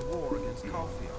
the war against Calphia.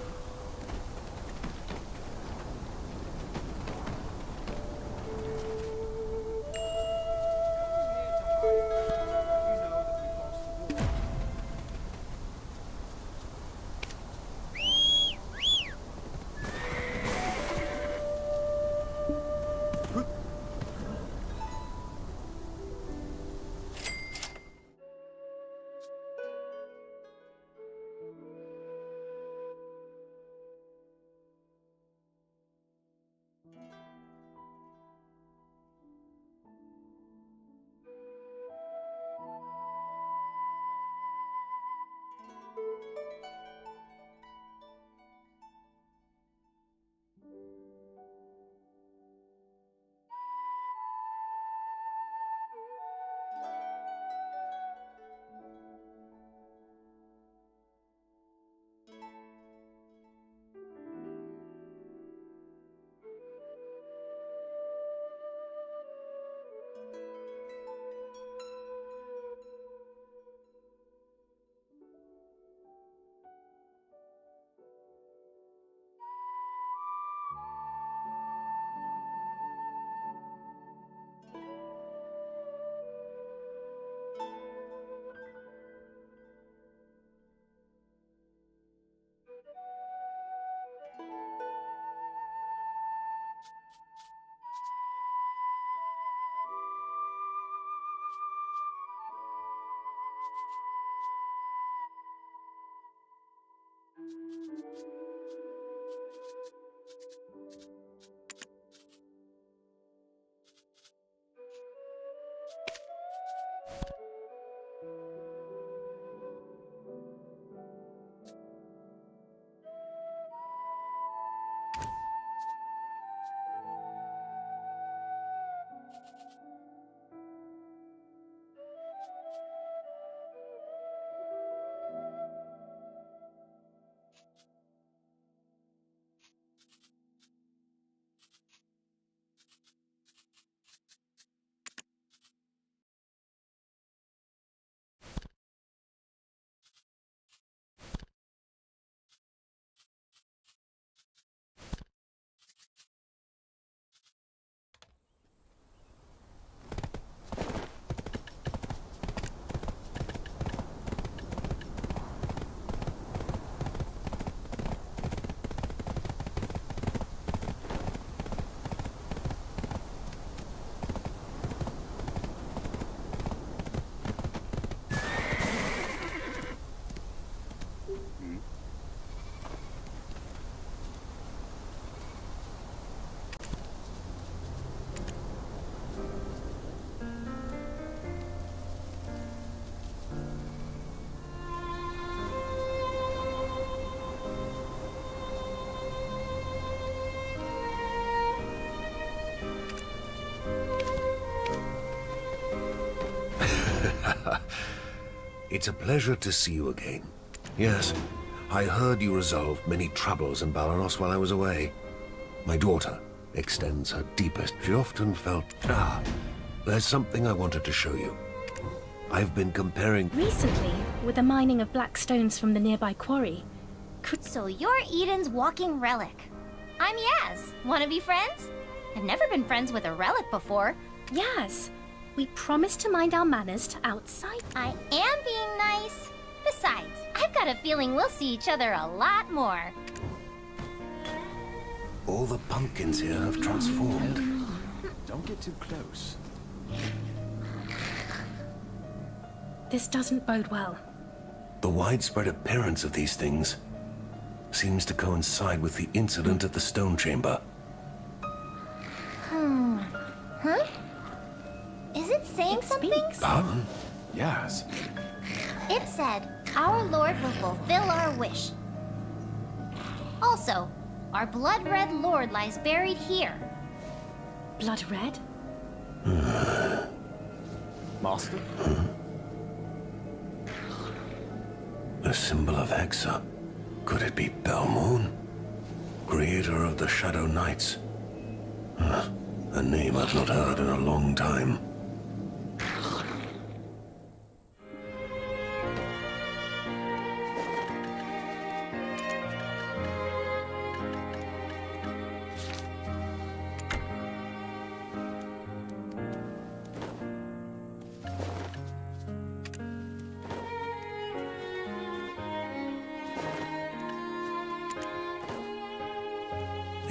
It's a pleasure to see you again. Yes, I heard you resolved many troubles in Balanos while I was away. My daughter extends her deepest. She often felt... there's something I wanted to show you. I've been comparing... Recently, with the mining of black stones from the nearby quarry. So you're Eden's walking relic. I'm Yaz. Wanna be friends? I've never been friends with a relic before. Yes. We promised to mind our manners to outside. I am being nice. Besides, I've got a feeling we'll see each other a lot more. All the pumpkins here have transformed. Don't get too close. This doesn't bode well. The widespread appearance of these things seems to coincide with the incident at the stone chamber. Huh? Is it saying something? Pardon? Yes. It said, our Lord will fulfill our wish. Also, our blood-red Lord lies buried here. Blood red? Master? A symbol of Hexa. Could it be Belmoon? Creator of the Shadow Knights? A name I've not heard in a long time.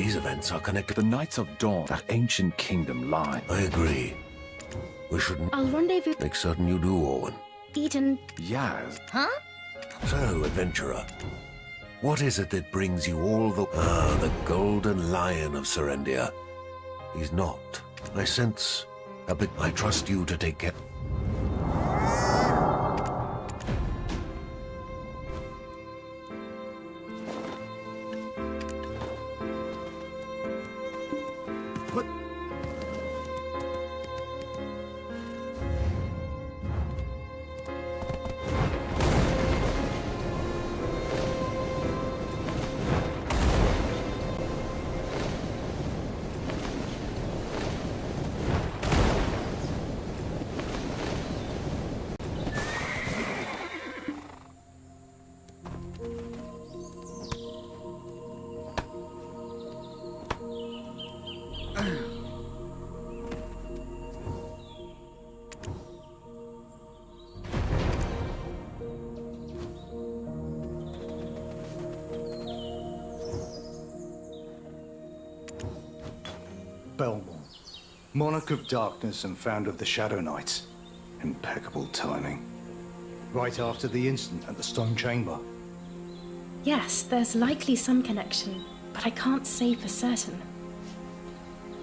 These events are connected. The Knights of Dawn, that ancient kingdom lie. I agree. We shouldn't I'll rendezvous. make certain you do, Orwin. Eden, Yaz, Huh? So, adventurer, what is it that brings you all the golden lion of Serendia? He's not. I sense a bit. I trust you to take care. What? Belmont, Monarch of Darkness and founder of the Shadow Knights. Impeccable timing. Right after the incident at the Stone Chamber. yes, there's likely some connection, but I can't say for certain.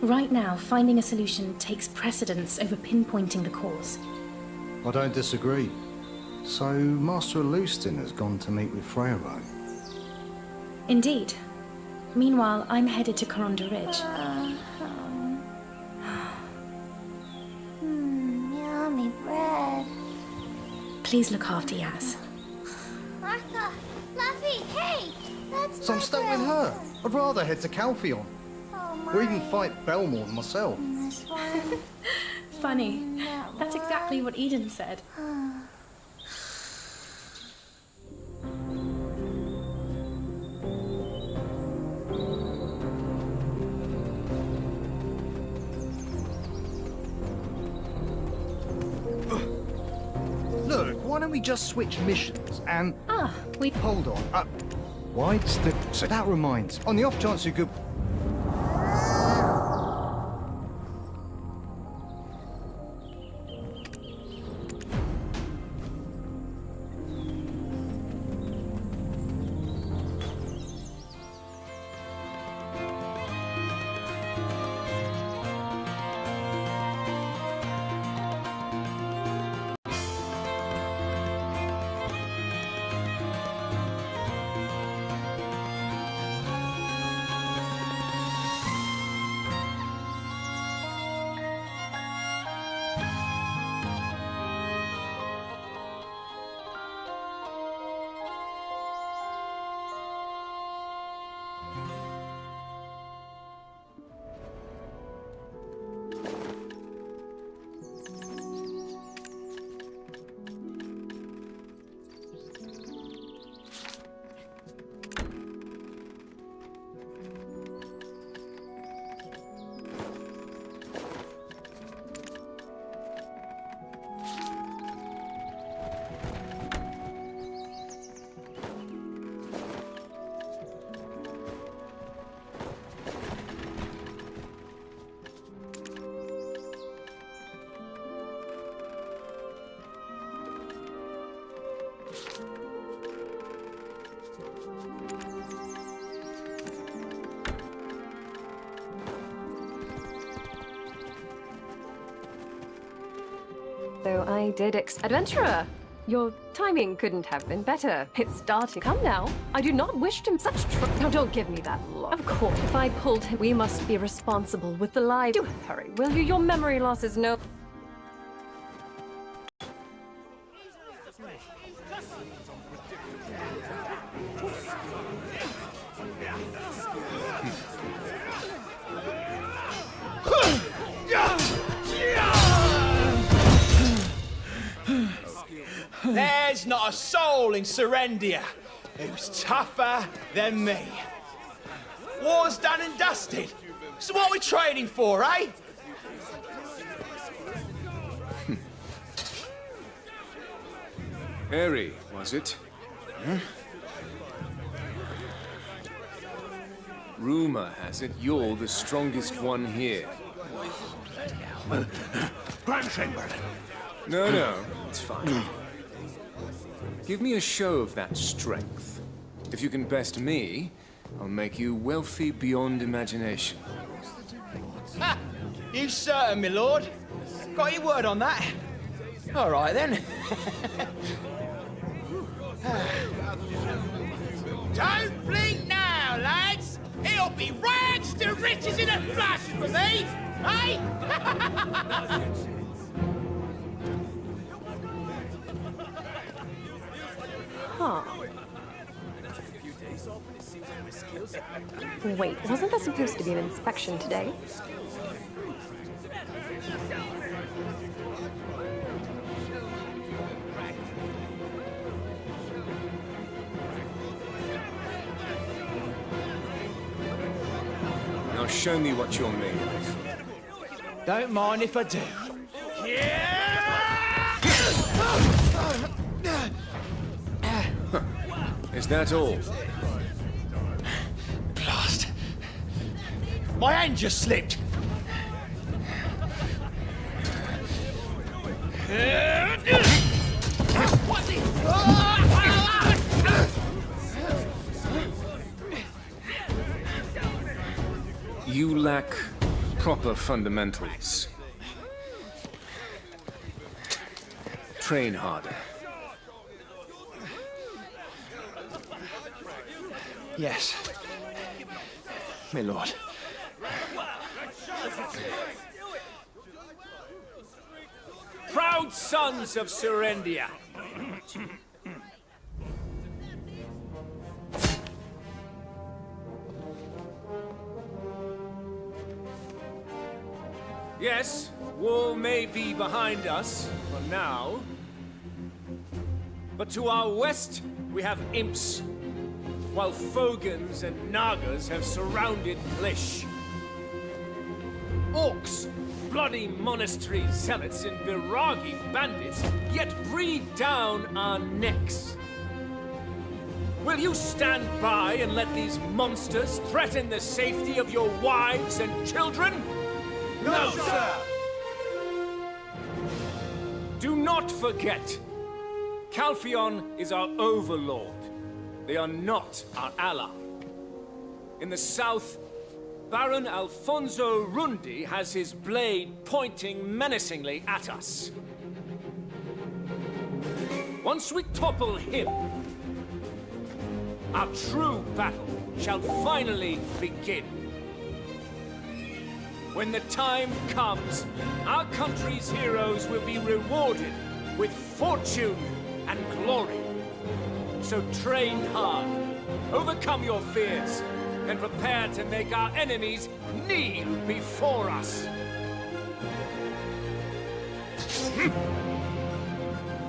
Right now, finding a solution takes precedence over pinpointing the cause. I don't disagree. So, Master Lewiston has gone to meet with Freyro. Indeed. Meanwhile, I'm headed to Coronda Ridge. Yummy bread. Please look after Yaz. Martha, Luffy, hey! That's So I'm my stuck bread. with her. I'd rather head to Calpheon. Oh my. Or even fight Belmont myself. This one. Funny. That's exactly what Eden said. Look, why don't we just switch missions and... Ah, we... Hold on. Why? So that reminds. On the off chance you could... So I did Adventurer! Your timing couldn't have been better. It's starting. Come now. I do not wish him such Now don't give me that look. Of course, if I pulled him, we must be responsible with the life. Do hurry, will you? Your memory loss is no... There's not a soul in Serendia who's tougher than me. War's done and dusted. So what are we trading for, eh? Harry, was it? Huh? Rumor has it you're the strongest one here. Grand Chamberlain. No, it's fine. Give me a show of that strength. If you can best me, I'll make you wealthy beyond imagination. Ha! You certain, my lord? Got your word on that? All right, then. Don't blink now, lads! It'll be rags to riches in a flash for me, eh? Huh. Wait, wasn't there supposed to be an inspection today? Now show me what you're made of. Don't mind if I do. Is that all? Blast. My hand just slipped. What's it? You lack proper fundamentals. Train harder. Yes, my lord. Proud sons of Serendia. Yes, war may be behind us for now. But to our west, we have imps, while Fogans and Nagas have surrounded Plish. Orcs, bloody monastery zealots and Viragi bandits, yet breathe down our necks. Will you stand by and let these monsters threaten the safety of your wives and children? No, sir! Do not forget, Calpheon is our overlord. They are not our ally. In the south, Baron Alfonso Rundi has his blade pointing menacingly at us. Once we topple him, our true battle shall finally begin. When the time comes, our country's heroes will be rewarded with fortune and glory. So train hard, overcome your fears, and prepare to make our enemies kneel before us.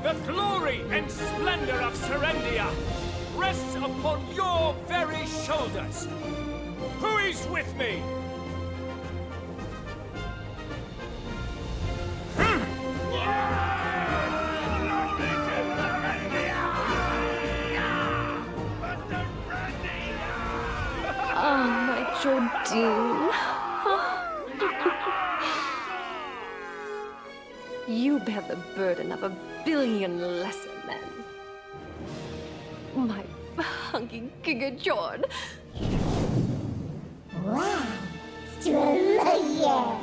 The glory and splendor of Serendia rests upon your very shoulders. Who is with me? Jordine. You bear the burden of 1,000,000,000 lesser men. My hunky Giga Jord. Wow, Strelaya.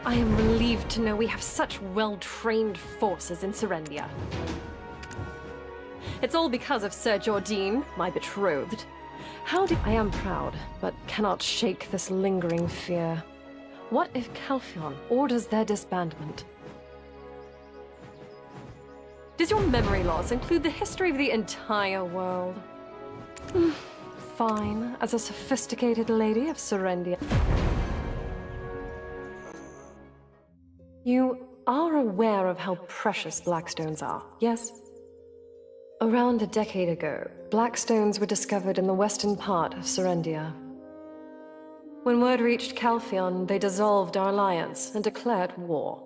I am relieved to know we have such well-trained forces in Serendia. It's all because of Sir Jordine, my betrothed. I am proud, but cannot shake this lingering fear. What if Calpheon orders their disbandment? Does your memory loss include the history of the entire world? Fine, as a sophisticated lady of Serendia. You are aware of how precious blackstones are, yes? Around a decade ago, blackstones were discovered in the western part of Serendia. When word reached Calpheon, they dissolved our alliance and declared war.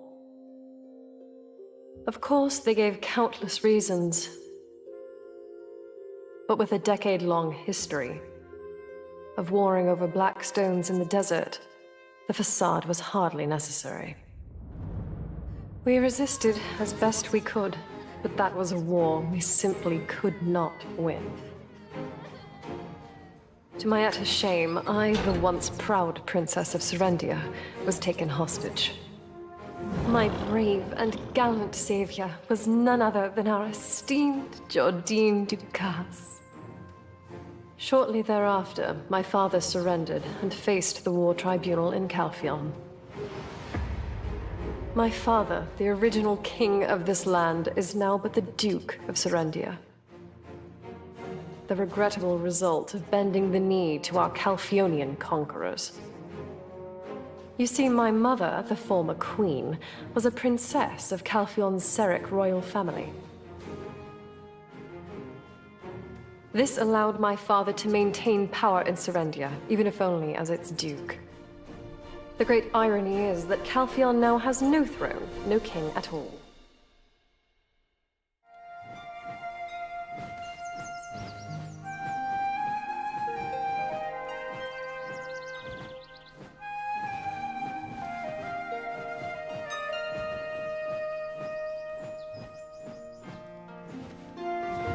Of course, they gave countless reasons. But with a decade-long history of warring over blackstones in the desert, the facade was hardly necessary. We resisted as best we could, but that was a war we simply could not win. To my utter shame, I, the once proud princess of Serendia, was taken hostage. My brave and gallant savior was none other than our esteemed Jordine Ducasse. Shortly thereafter, my father surrendered and faced the war tribunal in Calpheon. My father, the original king of this land, is now but the Duke of Serendia. The regrettable result of bending the knee to our Calpheonian conquerors. You see, my mother, the former queen, was a princess of Calpheon's Seric royal family. This allowed my father to maintain power in Serendia, even if only as its duke. The great irony is that Calpheon now has no throne, no king at all.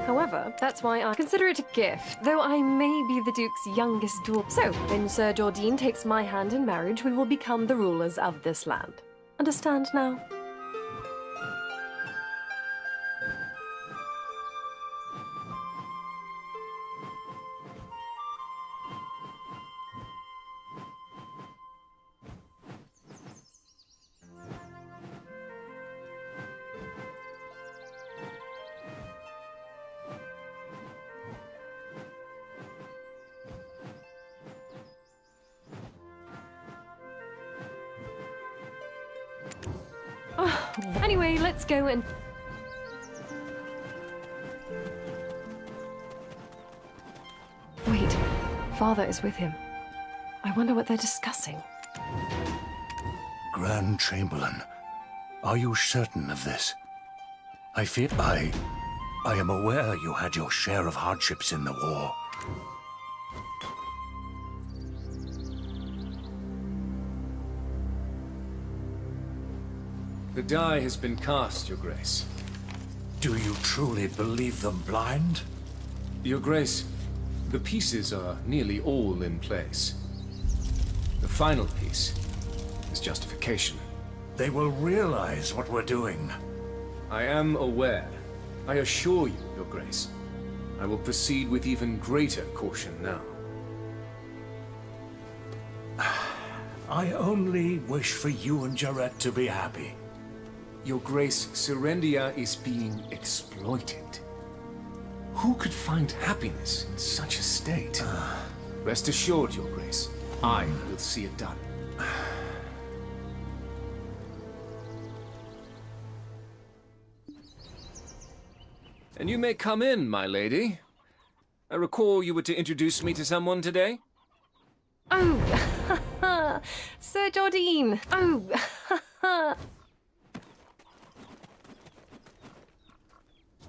However, that's why I consider it a gift, though I may be the Duke's youngest daughter. So, when Sir Jordine takes my hand in marriage, we will become the rulers of this land. Understand now? Anyway, let's go and... Wait, Father is with him. I wonder what they're discussing. Grand Chamberlain, are you certain of this? I fear I am aware you had your share of hardships in the war. The die has been cast, Your Grace. Do you truly believe them blind? Your Grace, the pieces are nearly all in place. The final piece is justification. They will realize what we're doing. I am aware. I assure you, Your Grace. I will proceed with even greater caution now. I only wish for you and Jarrett to be happy. Your Grace, Serendia is being exploited. Who could find happiness in such a state? Rest assured, Your Grace, I will see it done. And you may come in, my lady. I recall you were to introduce me to someone today? Oh, Sir Jordine. Oh,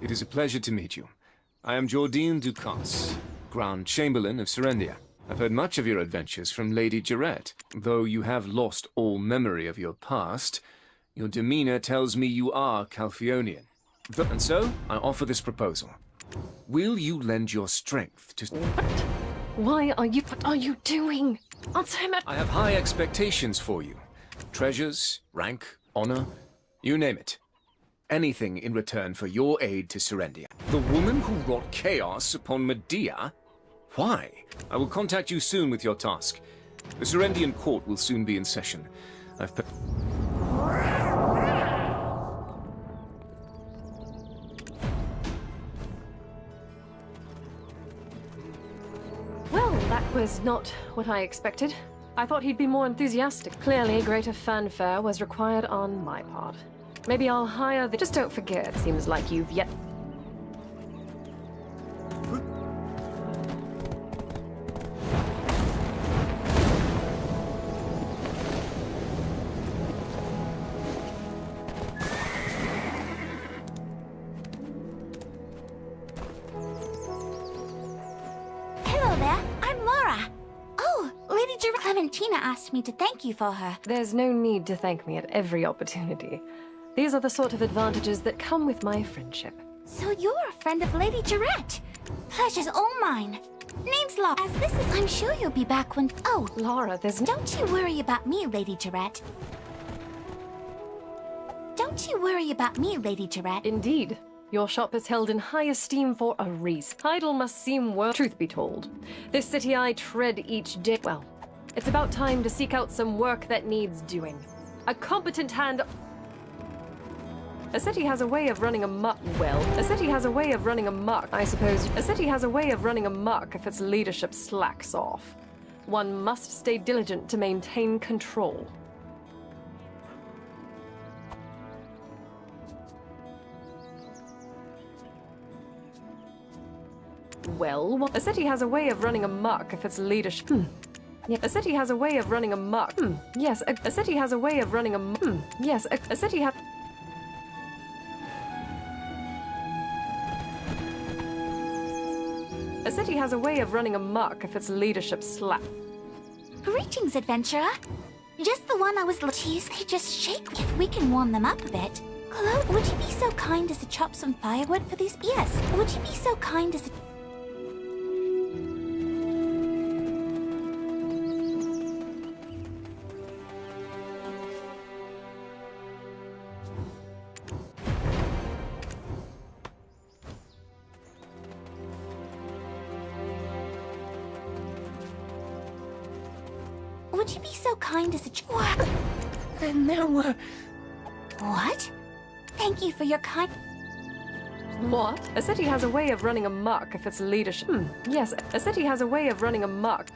It is a pleasure to meet you. I am Jordine Ducasse, Grand Chamberlain of Serendia. I've heard much of your adventures from Lady Jarrett. Though you have lost all memory of your past, your demeanor tells me you are Calpheonian. And so, I offer this proposal. Will you lend your strength to... what are you doing? Answer him at... I have high expectations for you. Treasures, rank, honor, you name it. Anything in return for your aid to Serendia. The woman who wrought chaos upon Medea? Why? I will contact you soon with your task. The Serendian court will soon be in session. Well, that was not what I expected. I thought he'd be more enthusiastic. Clearly, greater fanfare was required on my part. Maybe I'll hire the... Just don't forget, it seems like you've yet... Hello there, I'm Laura. Oh, Lady Clementina asked me to thank you for her. There's no need to thank me at every opportunity. These are the sort of advantages that come with my friendship. So you're a friend of Lady Jarrett. Pleasure's all mine. Name's Laura. As this is, I'm sure you'll be back when... Oh, Laura, there's... Don't you worry about me, Lady Jarrett. Don't you worry about me, Lady Jarrett. Indeed. Your shop is held in high esteem for a reason. Idle must seem worth... Truth be told, this city I tread each day... Well, it's about time to seek out some work that needs doing. A competent hand... A city has a way of running amok. Well, a city has a way of running amok, I suppose. A city has a way of running amok if its leadership slacks off. One must stay diligent to maintain control. Well, a city has a way of running amok if its leadership... Yeah, a city has a way of running amok. Yes, a city has a way of running amok. Yes, a city has... A city has a way of running amok if its leadership slack. Greetings, adventurer. Just the one I was... Geez, they just shake if we can warm them up a bit. Chloe, would you be so kind as to chop some firewood for these... Yes, would you be so kind as to... Would you be so kind as to... What? And now, What? Thank you for your kind... What? A city has a way of running amok if its leadership... Yes, a city has a way of running amok.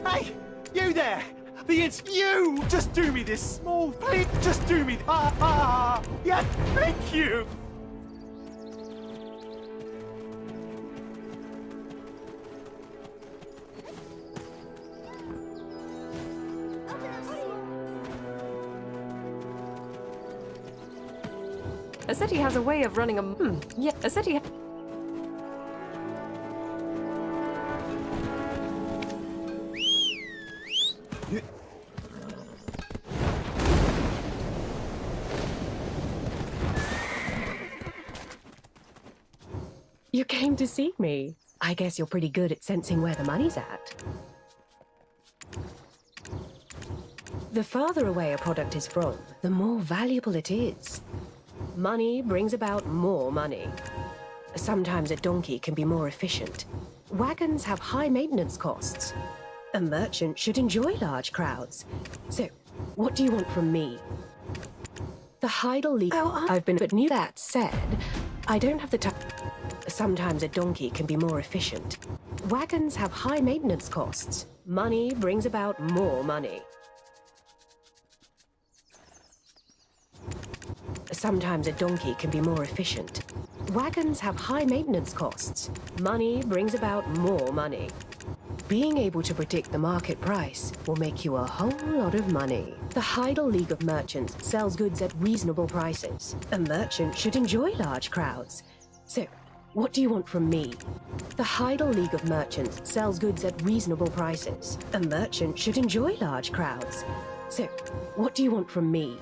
Hey, you there! It's you! Just do me this small, please. Just do me. Yeah, thank you. A city has a way of running a... Yeah, a city... You came to see me. I guess you're pretty good at sensing where the money's at. The farther away a product is from, the more valuable it is. Money brings about more money. Sometimes a donkey can be more efficient. Wagons have high maintenance costs. A merchant should enjoy large crowds. So, what do you want from me? The Heidel League... I've been... But knew that said, I don't have the time... Sometimes a donkey can be more efficient. Wagons have high maintenance costs. Money brings about more money. Sometimes a donkey can be more efficient. Wagons have high maintenance costs. Money brings about more money. Being able to predict the market price will make you a whole lot of money. The Heidel League of Merchants sells goods at reasonable prices. A merchant should enjoy large crowds. So, what do you want from me? The Heidel League of Merchants sells goods at reasonable prices. A merchant should enjoy large crowds. So, what do you want from me?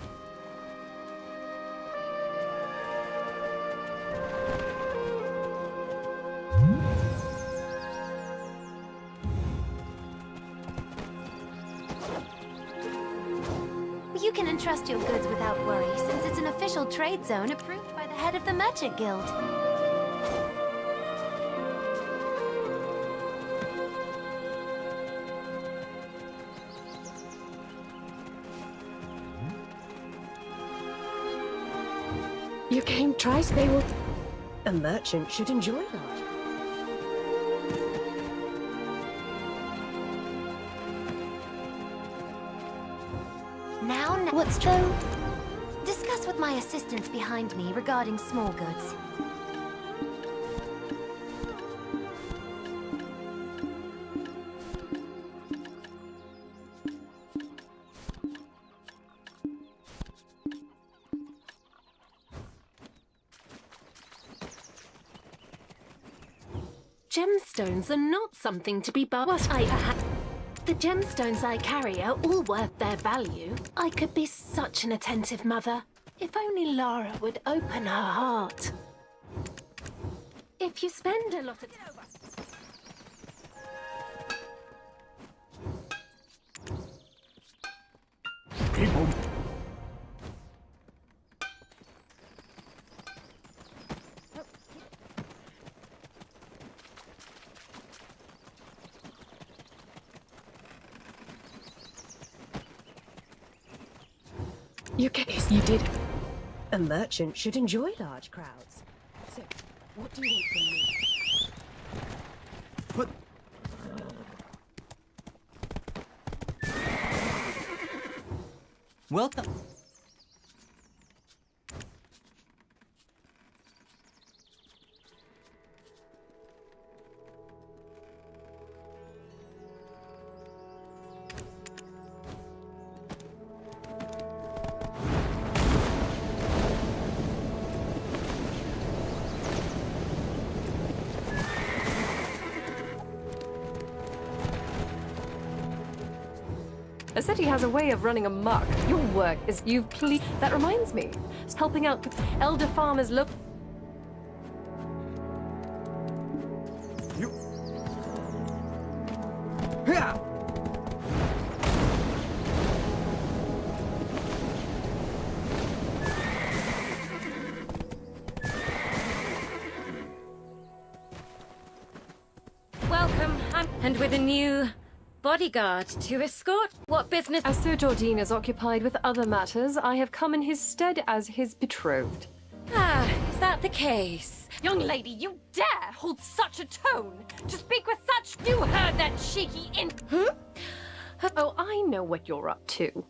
You can entrust your goods without worry, since it's an official trade zone approved by the head of the Merchant Guild. You came twice, they will... A merchant should enjoy that. Now, what's true? Discuss with my assistants behind me regarding small goods. Gemstones are not something to be bought. The gemstones I carry are all worth their value. I could be such an attentive mother. If only Lara would open her heart. If you spend a lot of time... People. You did. A merchant should enjoy large crowds. So, what do you want from me? But welcome. A city has a way of running amok. Your work is That reminds me. Helping out with elder farmers look. You. Yeah. Welcome, and with a new bodyguard to escort. What business? As Sir Jordine is occupied with other matters, I have come in his stead as his betrothed. Ah, is that the case? Young lady, you dare hold such a tone to speak with such... You heard that cheeky Oh, I know what you're up to.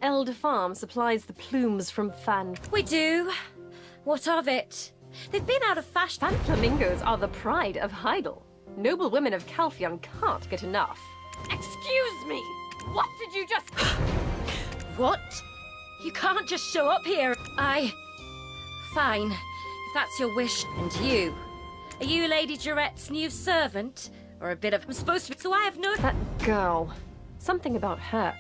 Elder Farm supplies the plumes from Fan... We do. What of it? They've been out of fashion. Fan flamingos are the pride of Heidel. Noble women of Calphion can't get enough. Excuse me! What did you just... What? You can't just show up here. Fine, if that's your wish. And you? Are you Lady Durette's new servant? Or a bit of... I'm supposed to be... So I have no... That girl. Something about her.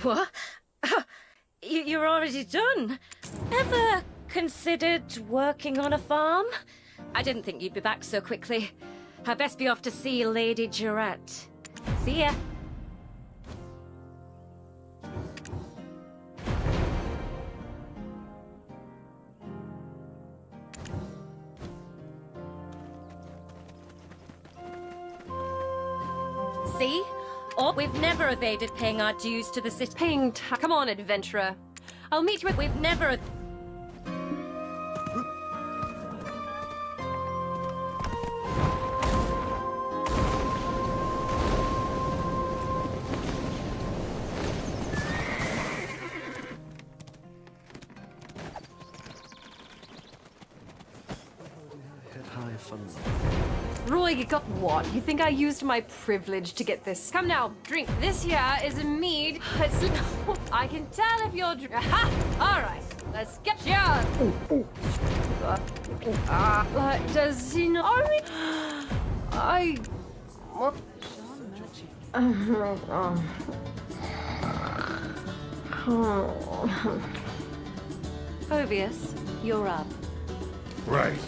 What? You're already done? Ever considered working on a farm? I didn't think you'd be back so quickly. I'd best be off to see Lady Jarrett. See ya. See? Oh, we've never evaded paying our dues to the city. Come on, adventurer. I'll meet you at... We've never... Roy, you got what? You think I used my privilege to get this? Come now, drink. This here is a mead. It's... I can tell if you're... Ha! All right, let's get yours. Does he know me? I... What? Phobius, you're up. Right.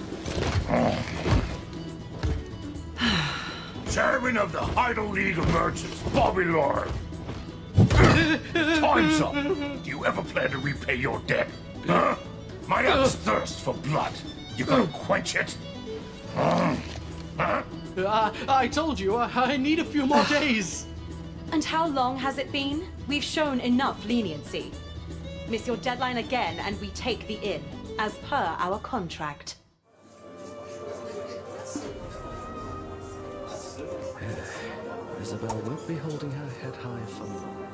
Chairman of the Heidel League of Merchants, Bobby Lord. Time's up. Do you ever plan to repay your debt? Huh? My eyes thirst for blood. You gonna quench it? Huh? I told you, I need a few more days. And how long has it been? We've shown enough leniency. Miss your deadline again and we take the inn, as per our contract. Isabel won't be holding her head high for long.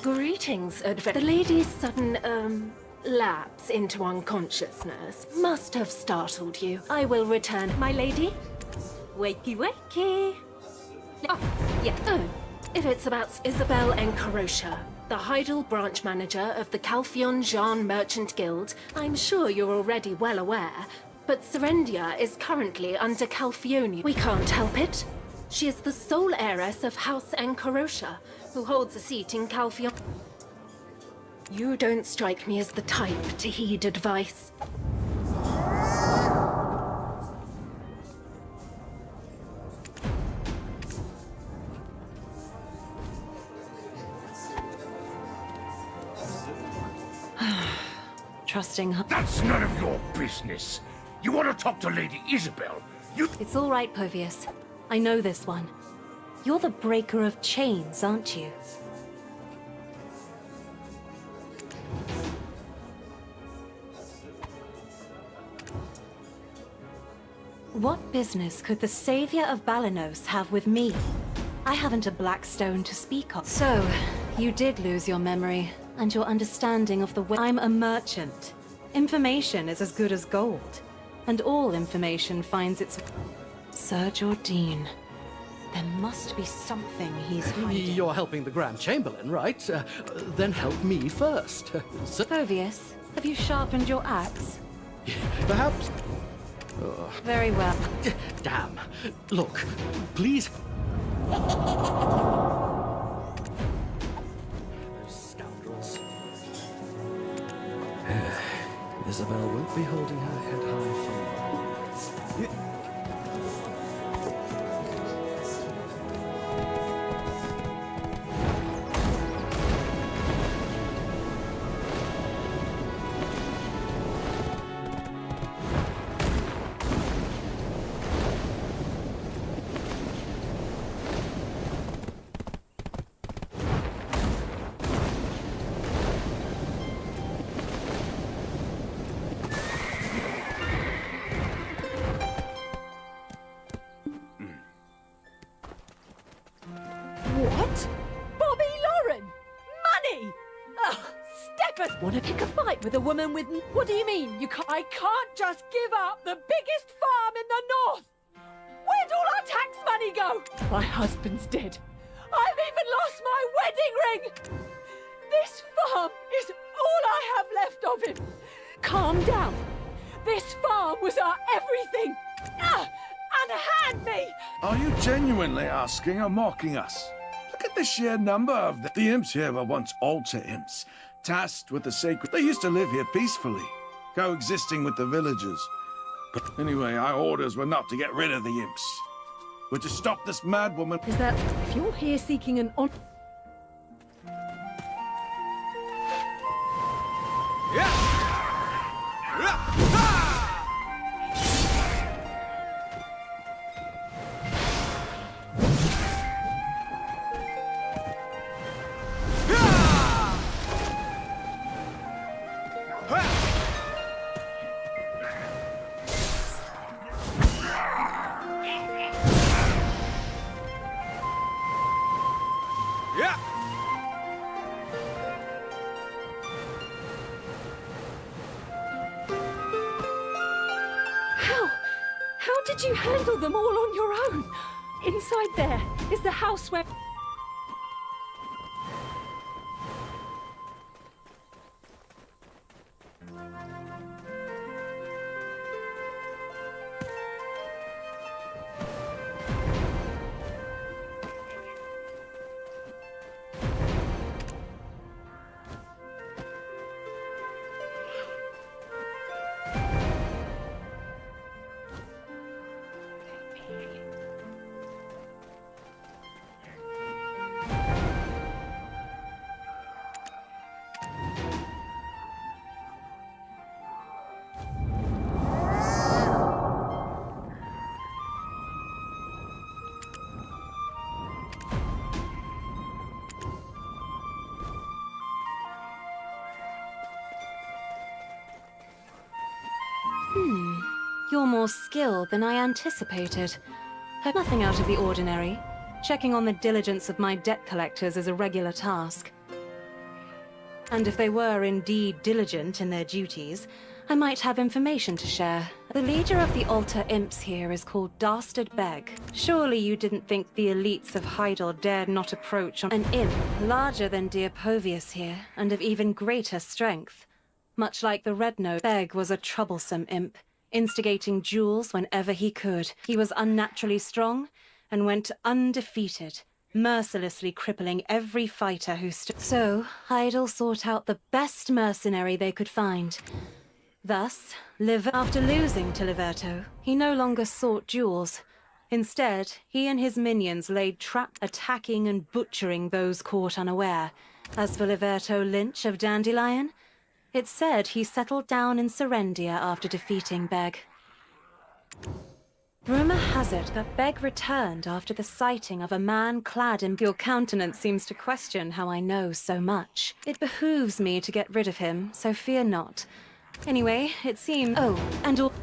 Greetings, the lady's sudden, lapse into unconsciousness must have startled you. I will return, my lady. Wakey, wakey. Oh, yeah. Oh, if it's about Isabel Encarosha, the Heidel branch manager of the Calphion Jean Merchant Guild, I'm sure you're already well aware, but Serendia is currently under Calphione. We can't help it. She is the sole heiress of House Encarosha, who holds a seat in Calphion. You don't strike me as the type to heed advice. Trusting her. That's none of your business. You want to talk to Lady Isabel? It's all right, Povius. I know this one. You're the breaker of chains, aren't you? What business could the savior of Balanos have with me? I haven't a black stone to speak of. So, you did lose your memory and your understanding of the way. I'm a merchant. Information is as good as gold, and all information finds its... Sir Jordine. There must be something he's hiding. You're helping the Grand Chamberlain, right? Then help me first. Povius, have you sharpened your axe? Perhaps... Very well. Damn. Look, please... Those scoundrels. Isabel won't be holding her head high for long. What? Bobby Lauren? Money? Ugh, steppers! Want to pick a fight with a woman with... What do you mean? I can't just give up the biggest farm in the north! Where'd all our tax money go? My husband's dead. I've even lost my wedding ring! This farm is all I have left of him. Calm down. This farm was our everything. Unhand me! Are you genuinely asking or mocking us? Look At the sheer number of the imps here were once altar imps, tasked with the sacred. They used to live here peacefully, coexisting with the villagers. But anyway, our orders were not to get rid of the imps. We're to stop this mad woman. Is that if you're here seeking an on? How did you handle them all on your own? Inside there is the house where... You're more skilled than I anticipated. Had nothing out of the ordinary. Checking on the diligence of my debt collectors is a regular task. And if they were indeed diligent in their duties, I might have information to share. The leader of the altar imps here is called Dastard Beg. Surely you didn't think the elites of Hydel dared not approach an imp larger than Deopovius here, and of even greater strength. Much like the Red-Nose, Beg was a troublesome imp, instigating duels whenever he could. He was unnaturally strong and went undefeated, mercilessly crippling every fighter who stood. So, Hydel sought out the best mercenary they could find. Thus, after losing to Liberto, he no longer sought duels. Instead, he and his minions laid traps, attacking and butchering those caught unaware. As for Liberto Lynch of Dandelion, it's said he settled down in Serendia after defeating Beg. Rumor has it that Beg returned after the sighting of a man clad in... Your countenance seems to question how I know so much. It behooves me to get rid of him, so fear not. Anyway, it seems... Oh, and all...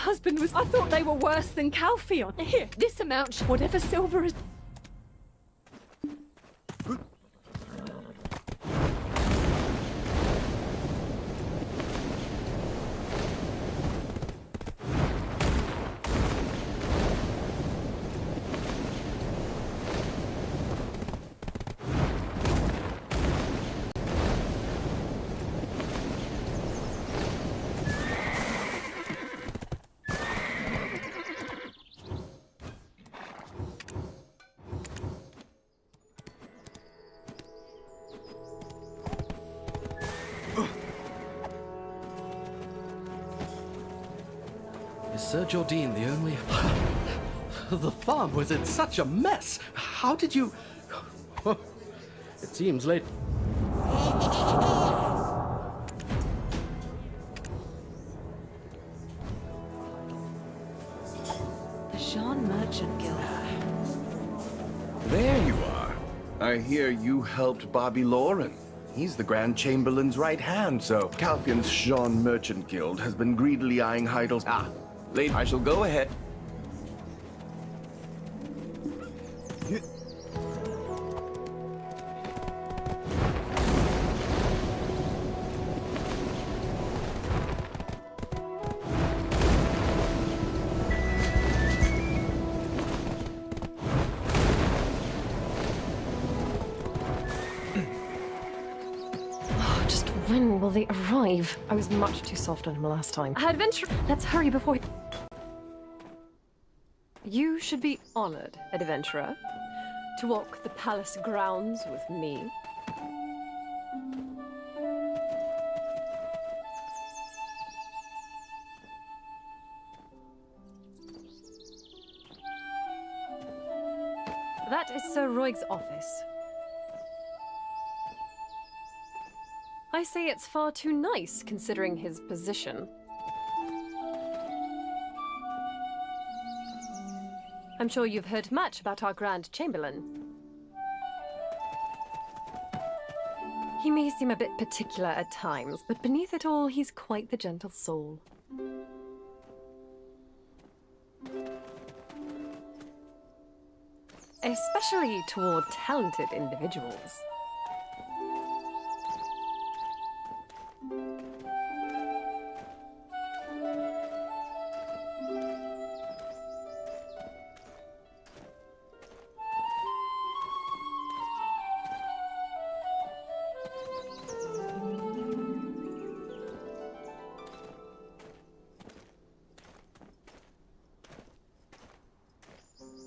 husband was... I thought they were worse than Calpheon. Here, this amount, whatever silver is... Is Sir Jordine the only... The farm was in such a mess. How did you... It seems late. The Jean Merchant Guild. There you are. I hear you helped Bobby Lauren. He's the Grand Chamberlain's right hand, so Calpheon's Jean Merchant Guild has been greedily eyeing Heidel's... Ah, lady, I shall go ahead. When will they arrive? I was much too soft on him last time. Adventure! Let's hurry before... You should be honored, adventurer, to walk the palace grounds with me. That is Sir Royg's office. I say it's far too nice, considering his position. I'm sure you've heard much about our Grand Chamberlain. He may seem a bit particular at times, but beneath it all, he's quite the gentle soul. Especially toward talented individuals.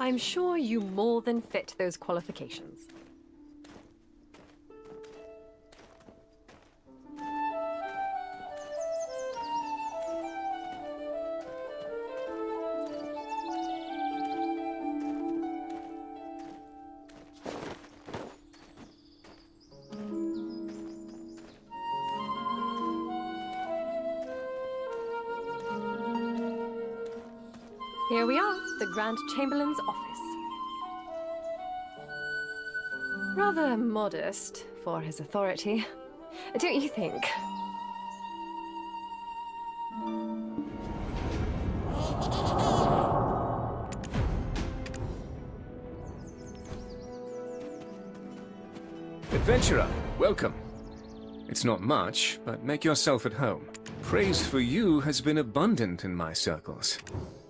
I'm sure you more than fit those qualifications. Here we are, the Grand Chamberlain's office. Rather modest for his authority, don't you think? Adventurer, welcome. It's not much, but make yourself at home. Praise for you has been abundant in my circles.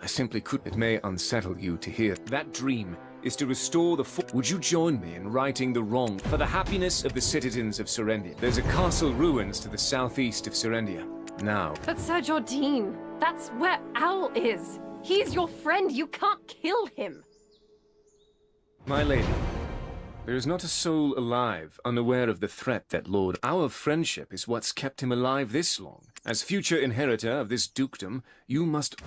I simply could. It may unsettle you to hear. That dream is to restore the... Would you join me in righting the wrong for the happiness of the citizens of Serendia? There's a castle ruins to the southeast of Serendia. Now... But Sir Jordine, that's where Owl is. He's your friend. You can't kill him. My lady, there is not a soul alive unaware of the threat that Lord... Our friendship is what's kept him alive this long. As future inheritor of this dukedom, you must...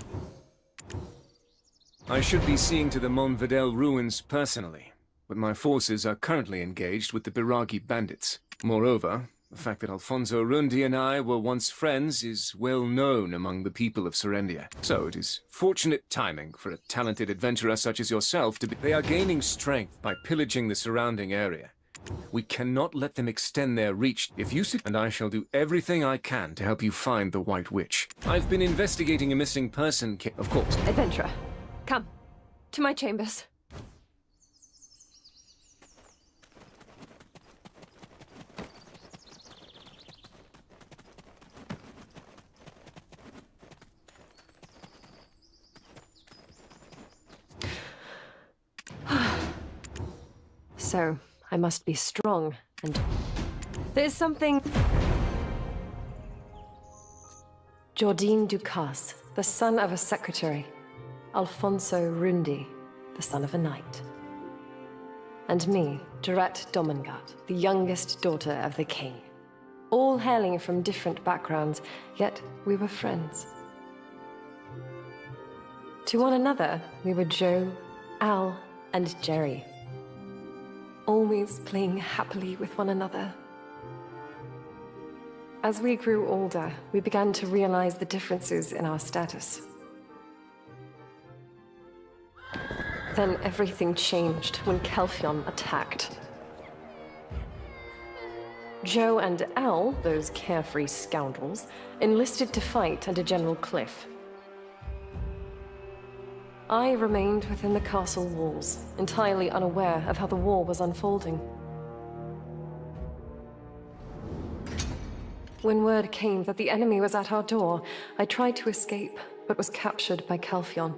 I should be seeing to the Montvidel ruins personally, but my forces are currently engaged with the Biragi bandits. Moreover, the fact that Alfonso Rundi and I were once friends is well known among the people of Serendia. So it is fortunate timing for a talented adventurer such as yourself to be... They are gaining strength by pillaging the surrounding area. We cannot let them extend their reach. If you and I shall do everything I can to help you find the White Witch. I've been investigating a missing person case, of course. Adventurer, come to my chambers. So, I must be strong, and there's something... Jordine Ducasse, the son of a secretary. Alfonso Rundi, the son of a knight. And me, Duret Domengard, the youngest daughter of the king. All hailing from different backgrounds, yet we were friends. To one another, we were Joe, Al, and Jerry. Always playing happily with one another. As we grew older, we began to realize the differences in our status. Then everything changed when Kelfion attacked. Joe and Al, those carefree scoundrels, enlisted to fight under General Cliff. I remained within the castle walls, entirely unaware of how the war was unfolding. When word came that the enemy was at our door, I tried to escape, but was captured by Kelfion.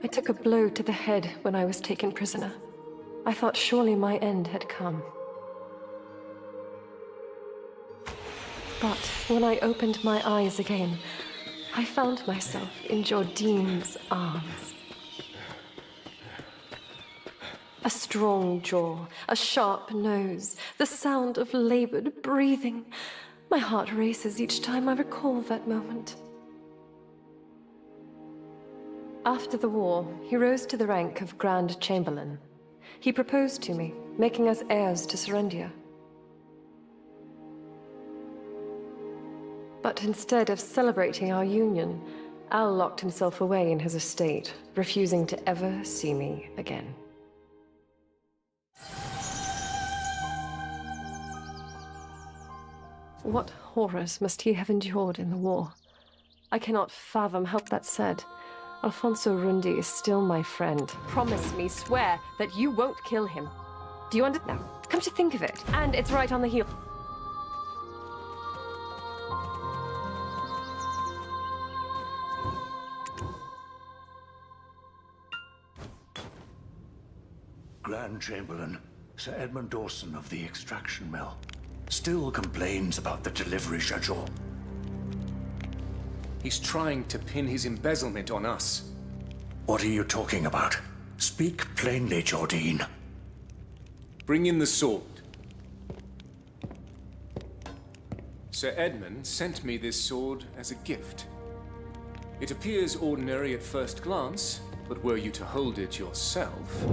I took a blow to the head when I was taken prisoner. I thought surely my end had come. But when I opened my eyes again, I found myself in Jordine's arms. A strong jaw, a sharp nose, the sound of labored breathing. My heart races each time I recall that moment. After the war, he rose to the rank of Grand Chamberlain. He proposed to me, making us heirs to Serendia. But instead of celebrating our union, Al locked himself away in his estate, refusing to ever see me again. What horrors must he have endured in the war? I cannot fathom how that said. Alfonso Rundi is still my friend. Promise me, swear, that you won't kill him. Do you understand? Now, come to think of it, and it's right on the heel. Grand Chamberlain, Sir Edmund Dawson of the extraction mill, still complains about the delivery schedule. He's trying to pin his embezzlement on us. What are you talking about? Speak plainly, Jordine. Bring in the sword. Sir Edmund sent me this sword as a gift. It appears ordinary at first glance, but were you to hold it yourself,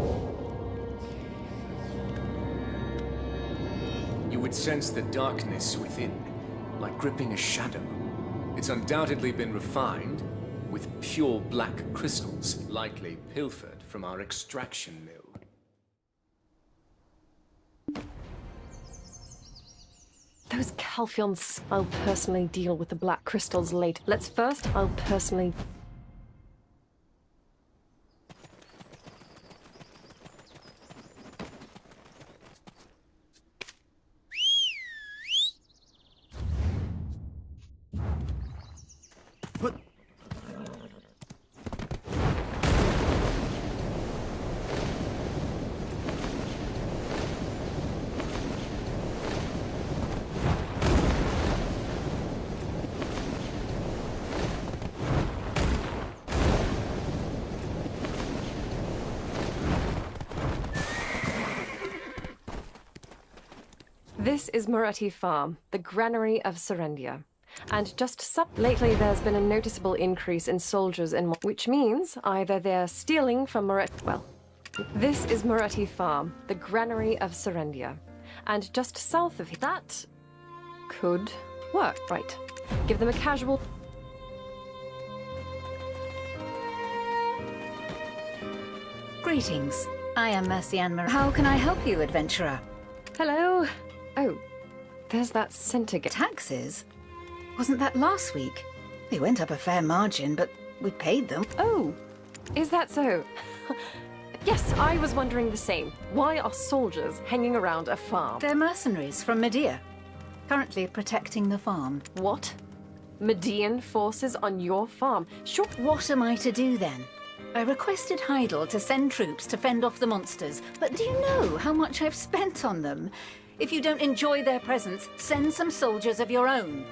you would sense the darkness within, like gripping a shadow. It's undoubtedly been refined with pure black crystals, likely pilfered from our extraction mill. Those Calphions. I'll personally deal with the black crystals later. I'll personally... This is Moretti Farm, the granary of Serendia. And just lately there's been a noticeable increase in soldiers in which means either they're stealing from Moretti... Well, this is Moretti Farm, the granary of Serendia. And just south of that could work, right? Give them a casual... Greetings. I am Mercy Ann Mar. How can I help you, adventurer? Hello. Oh, there's that scent again. Taxes? Wasn't that last week? They went up a fair margin, but we paid them. Oh, is that so? Yes, I was wondering the same. Why are soldiers hanging around a farm? They're mercenaries from Medea, currently protecting the farm. What? Median forces on your farm? Sure. What am I to do then? I requested Heidel to send troops to fend off the monsters, but do you know how much I've spent on them? If you don't enjoy their presence, send some soldiers of your own.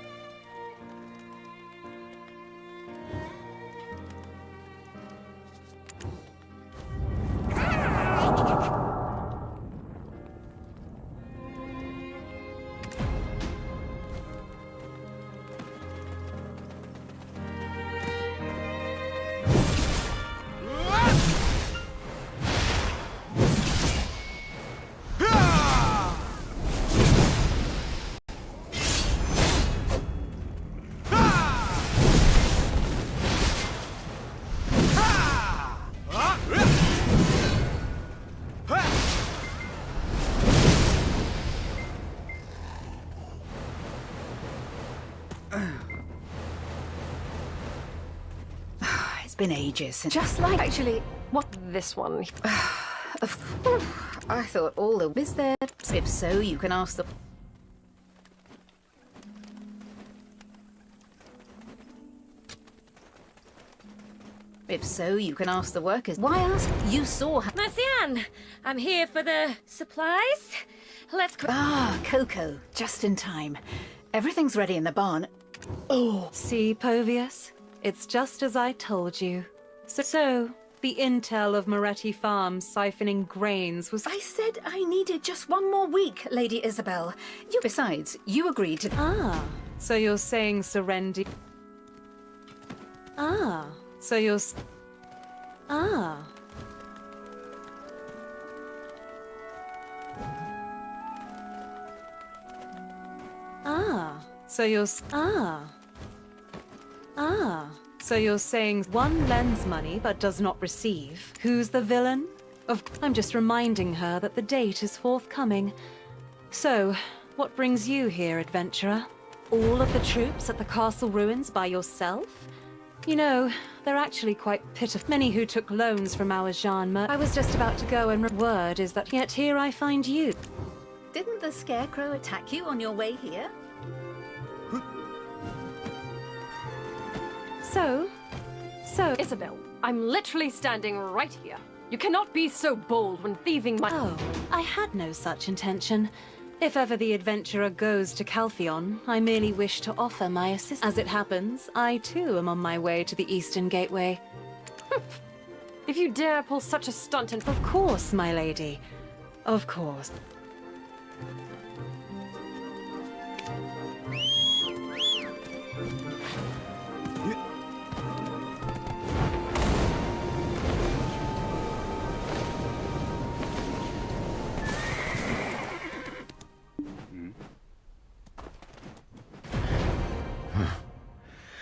Been ages since. Just like actually, what this one? I thought all the is there. If so, you can ask the. If so, you can ask the workers. Why ask? You saw her. Mercy Ann, I'm here for the supplies. Let's go. Ah, Coco, just in time. Everything's ready in the barn. Oh, see, Povius? It's just as I told you. So, the intel of Moretti Farms siphoning grains was... I said I needed just one more week, Lady Isabel. Besides, you agreed to... Ah, so you're saying Serendi... Ah, so you're... Ah. Ah, so you're... Ah. Ah, so you're saying one lends money but does not receive. Who's the villain? I'm just reminding her that the date is forthcoming. So, what brings you here, adventurer? All of the troops at the castle ruins by yourself? You know, they're actually quite pitiful. Many who took loans from our Jean I was just about to go and word is that yet here I find you. Didn't the Scarecrow attack you on your way here? So, Isabel, I'm literally standing right here. You cannot be so bold when thieving my— Oh, I had no such intention. If ever the adventurer goes to Calphion, I merely wish to offer my assistance. As it happens, I too am on my way to the Eastern Gateway. If you dare pull such a stunt and— Of course, my lady. Of course.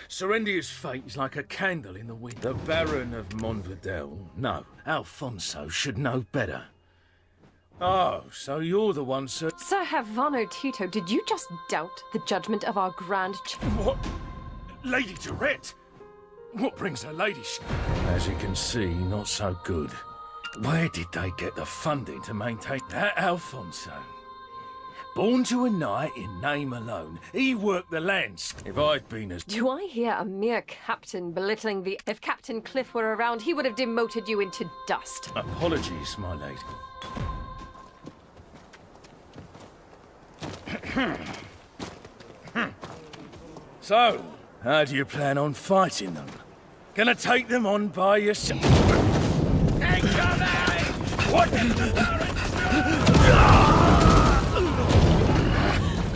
Serendia's fate is like a candle in the wind. The Baron of Monvidel, no, Alfonso should know better. Oh, so you're the one, sir. Sir Havano Tito, did you just doubt the judgment of our Grand What? Lady Durette? What brings her ladyship? As you can see, not so good. Where did they get the funding to maintain that Alfonso? Born to a knight in name alone, he worked the lands. If I'd been as... Do I hear a mere captain belittling the... If Captain Cliff were around, he would have demoted you into dust. Apologies, my lady. So, how do you plan on fighting them? Gonna take them on by yourself? What?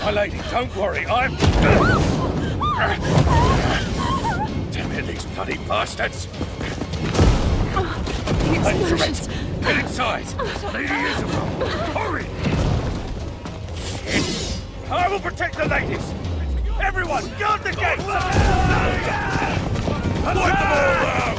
My lady, don't worry, I'm... Damn it, these bloody bastards! Lady Durette, get inside! Lady Isabel, hurry! I will protect the ladies! Everyone, guard the gates! Wipe them all out!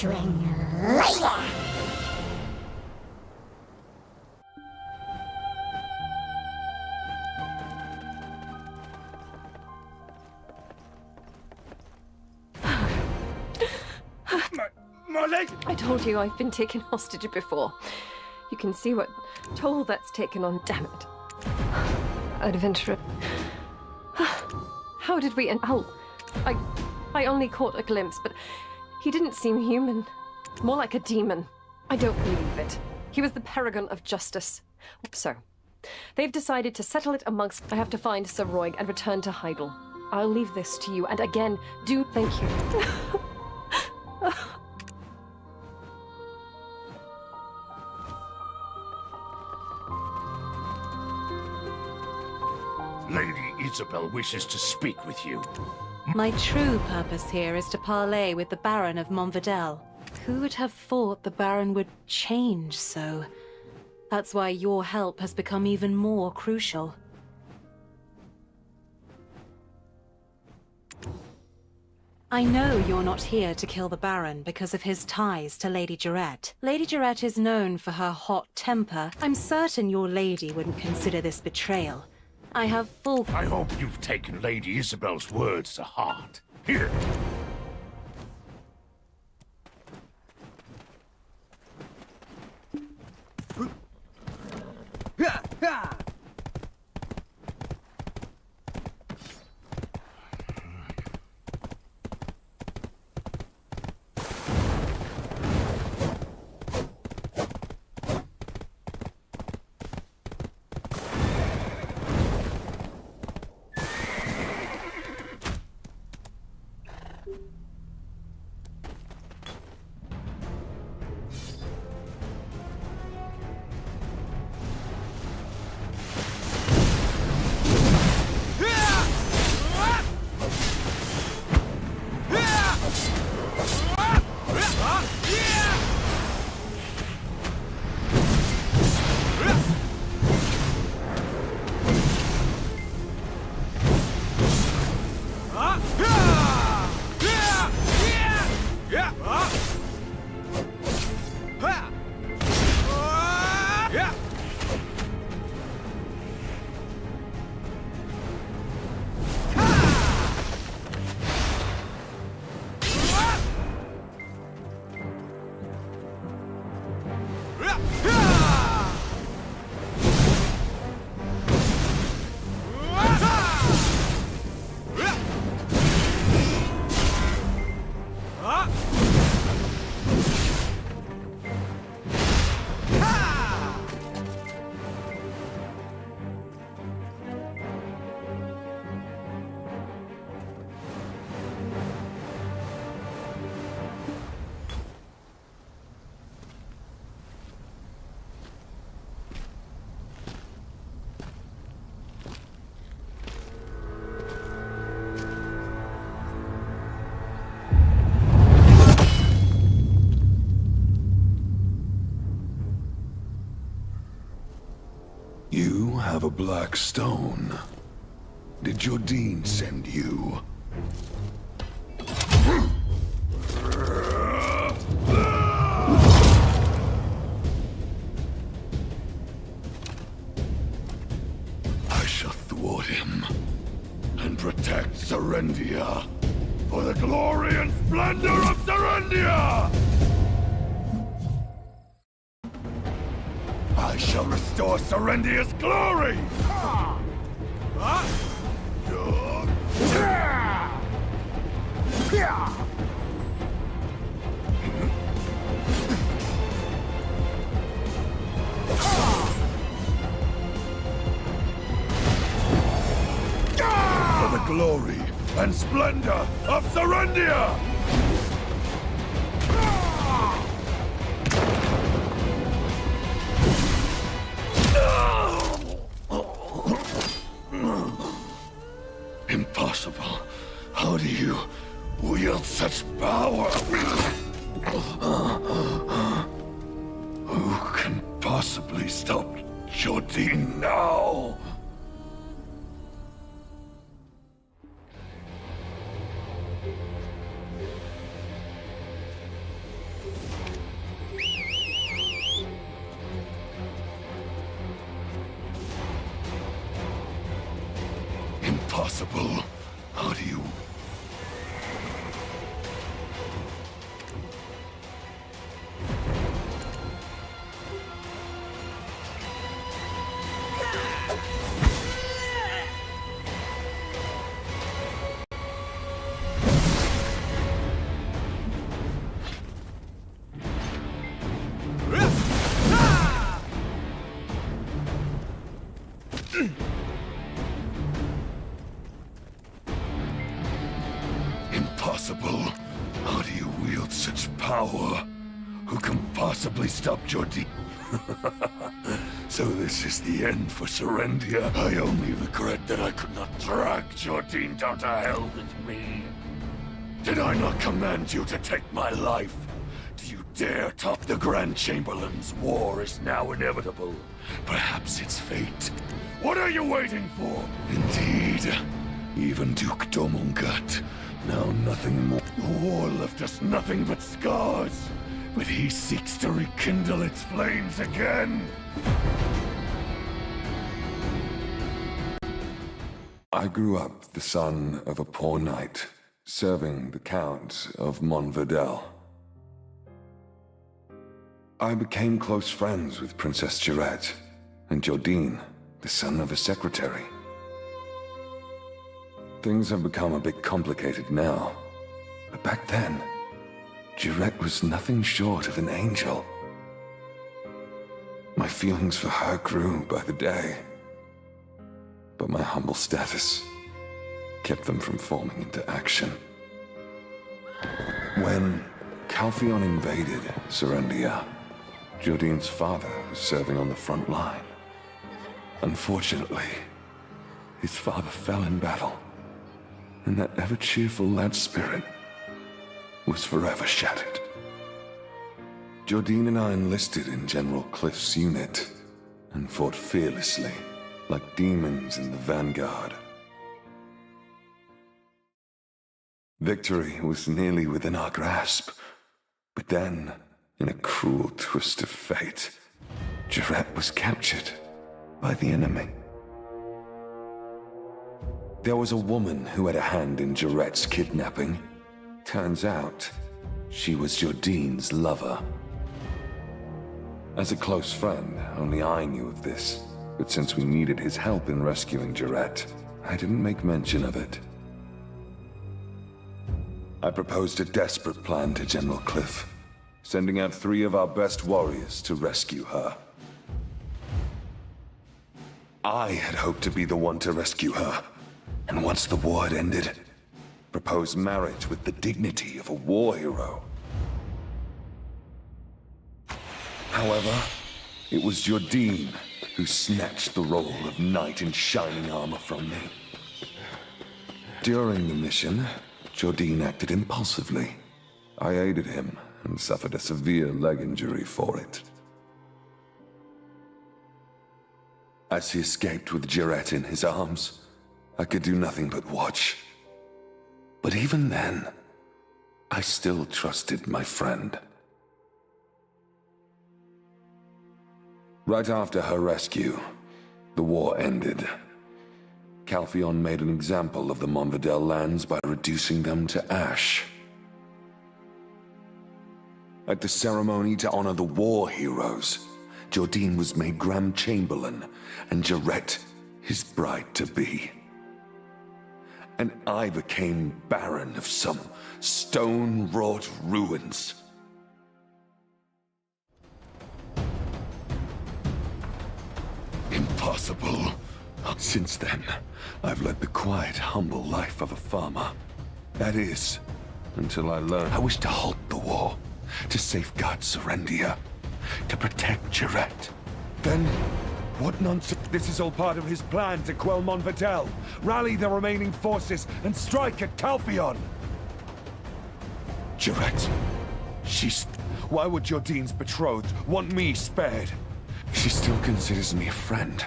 glittering layer! My leg! I told you I've been taken hostage before. You can see what toll that's taken on. Damn it. Adventurer. How did we end? Oh, I only caught a glimpse, but he didn't seem human. More like a demon. I don't believe it. He was the paragon of justice. So, they've decided to settle it amongst. I have to find Sir Roig and return to Heidel. I'll leave this to you, and again, do thank you. Lady Isabel wishes to speak with you. My true purpose here is to parley with the Baron of Montvidel. Who would have thought the Baron would change so? That's why your help has become even more crucial. I know you're not here to kill the Baron because of his ties to Lady Jarrett. Lady Jarrett is known for her hot temper. I'm certain your lady wouldn't consider this betrayal. I have full... I hope you've taken Lady Isabel's words to heart. Here. You have a black stone. Did Jordine send you? I shall thwart him and protect Serendia for the glory and splendor of Serendia! I shall restore Serendia's glory! For the glory and splendor of Serendia! Impossible. How do you wield such power? Who can possibly stop Jordine now? Impossible. How do you... Impossible. How do you wield such power? Who can possibly stop Jordi? So this is the end for Serendia. I only regret that I could not drag Jordine down to hell with me. Did I not command you to take my life? Do you dare talk? The Grand Chamberlain's war is now inevitable. Perhaps it's fate. What are you waiting for? Indeed. Even Duke Domungat. Now nothing more. The war left us nothing but scars. But he seeks to rekindle its flames again. I grew up the son of a poor knight, serving the Count of Montverdel. I became close friends with Princess Jarette and Jordine, the son of a secretary. Things have become a bit complicated now, but back then, Jarette was nothing short of an angel. My feelings for her grew by the day, but my humble status kept them from forming into action. When Calphion invaded Serendia, Jordine's father was serving on the front line. Unfortunately, his father fell in battle, and that ever-cheerful lad spirit was forever shattered. Jordine and I enlisted in General Cliff's unit and fought fearlessly, like demons in the vanguard. Victory was nearly within our grasp, but then, in a cruel twist of fate, Jarette was captured by the enemy. There was a woman who had a hand in Jarette's kidnapping. Turns out, she was Jordine's lover. As a close friend, only I knew of this, but since we needed his help in rescuing Jarette, I didn't make mention of it. I proposed a desperate plan to General Cliff, sending out 3 of our best warriors to rescue her. I had hoped to be the one to rescue her, and once the war had ended, propose marriage with the dignity of a war hero. However, it was Jordine who snatched the role of knight in shining armor from me. During the mission, Jordine acted impulsively. I aided him and suffered a severe leg injury for it. As he escaped with Jarette in his arms, I could do nothing but watch. But even then, I still trusted my friend. Right after her rescue, the war ended. Calphion made an example of the Montverdel lands by reducing them to ash. At the ceremony to honor the war heroes, Jordine was made Grand Chamberlain, and Jarette his bride-to-be. And I became Baron of some stone-wrought ruins. Impossible. Since then, I've led the quiet, humble life of a farmer. That is, until I learned I wish to halt the war, to safeguard Serendia, to protect Jarette. Then, what nonsense? This is all part of his plan to quell Montverdel, rally the remaining forces, and strike at Calphion. Jarette, she's... Why would Jordine's betrothed want me spared? She still considers me a friend.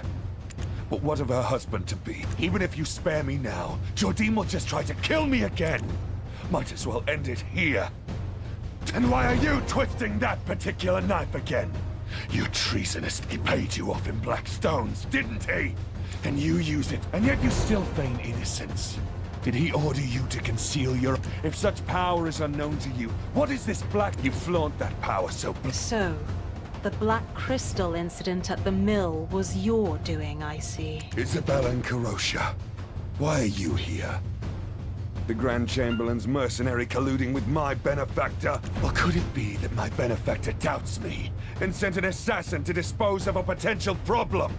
But what of her husband-to-be? Even if you spare me now, Jordine will just try to kill me again. Might as well end it here. And why are you twisting that particular knife again? You treasonously paid you off in black stones, didn't he? and you use it, and yet you still feign innocence. Did he order you to conceal your... If such power is unknown to you, what is this black... You flaunt that power so... So, the Black Crystal incident at the mill was your doing, I see. Isabel and Karosha, why are you here? The Grand Chamberlain's mercenary colluding with my benefactor? Or could it be that my benefactor doubts me and sent an assassin to dispose of a potential problem?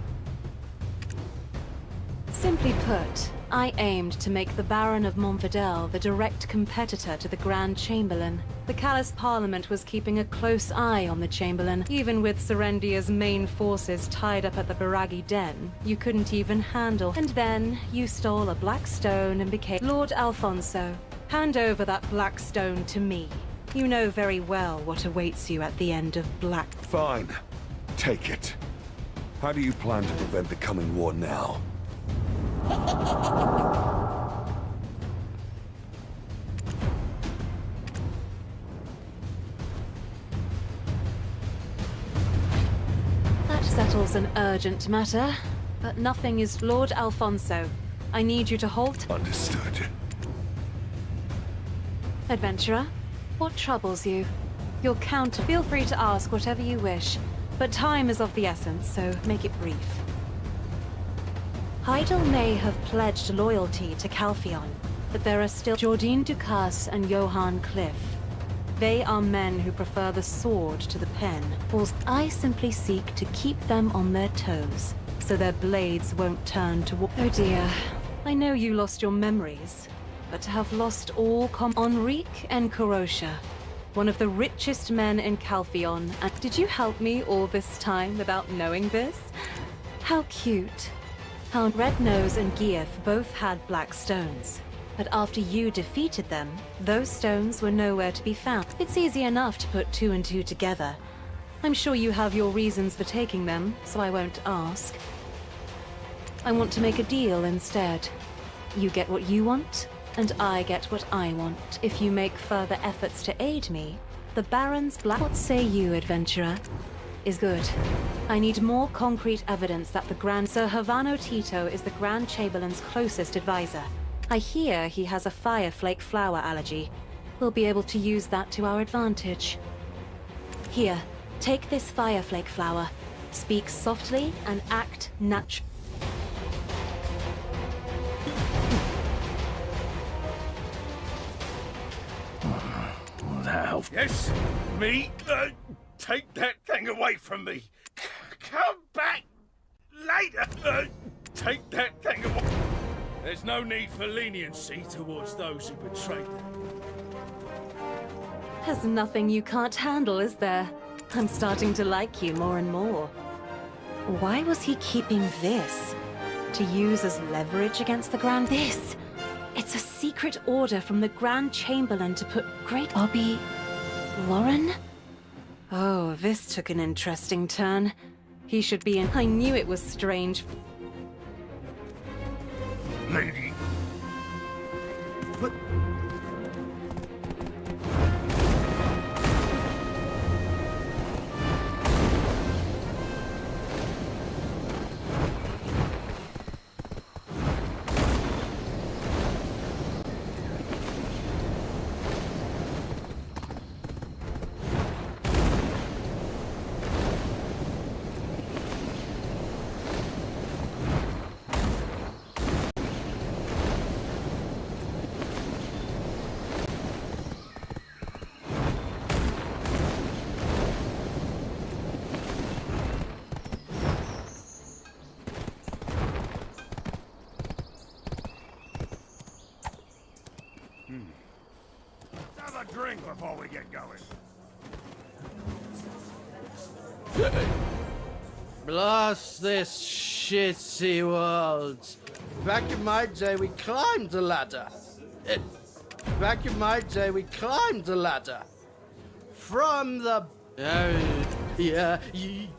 Simply put, I aimed to make the Baron of Montvidel the direct competitor to the Grand Chamberlain. The Callous Parliament was keeping a close eye on the Chamberlain. Even with Serendia's main forces tied up at the Baragi Den, you couldn't even handle. And then you stole a black stone and became Lord Alfonso. Hand over that black stone to me. You know very well what awaits you at the end of Black... Fine. Take it. How do you plan to prevent the coming war now? That settles an urgent matter, but nothing is... Lord Alfonso, I need you to halt... Understood. Adventurer, what troubles you? Your count... Feel free to ask whatever you wish, but time is of the essence, so make it brief. Heidel may have pledged loyalty to Calpheon, but there are still Jordine Ducasse and Johann Cliff. They are men who prefer the sword to the pen. I simply seek to keep them on their toes, so their blades won't turn to war. Oh dear, I know you lost your memories, but to have lost all Enrique and Karosha, one of the richest men in Calpheon, and did you help me all this time without knowing this? How cute. How Red Nose and Gief both had black stones. But after you defeated them, those stones were nowhere to be found. It's easy enough to put two and two together. I'm sure you have your reasons for taking them, so I won't ask. I want to make a deal instead. You get what you want, and I get what I want. If you make further efforts to aid me, the Baron's black... What say you, adventurer? Is good. I need more concrete evidence that the Grand... Sir Havano Tito is the Grand Chamberlain's closest advisor. I hear he has a fireflake flower allergy. We'll be able to use that to our advantage. Here, take this fireflake flower. Speak softly and act natural. Now. Yes, me. Take that thing away from me. Come back later. Take that thing away. There's no need for leniency towards those who betrayed them. There's nothing you can't handle, is there? I'm starting to like you more and more. Why was he keeping this? To use as leverage against the Grand... This! It's a secret order from the Grand Chamberlain to put Great Bobby... Lauren? Oh, this took an interesting turn. He should be in... I knew it was strange. Lady. But... Let's have a drink before we get going. Blast this shitty world. Back in my day, we climbed the ladder. Back in my day, we climbed the ladder. From the... yeah,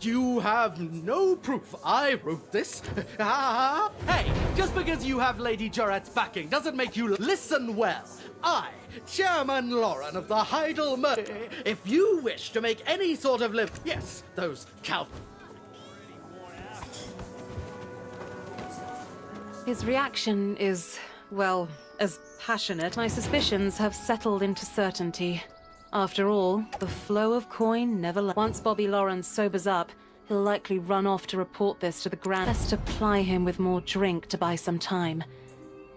you have no proof I wrote this. Hey, just because you have Lady Jarrett's backing doesn't make you listen well. I, Chairman Lauren of the Heidel Murder, if you wish to make any sort of yes, those His reaction is, well, as passionate. My suspicions have settled into certainty. After all, the flow of coin never once Bobby Lawrence sobers up, he'll likely run off to report this to the Grand. Best to ply him with more drink to buy some time.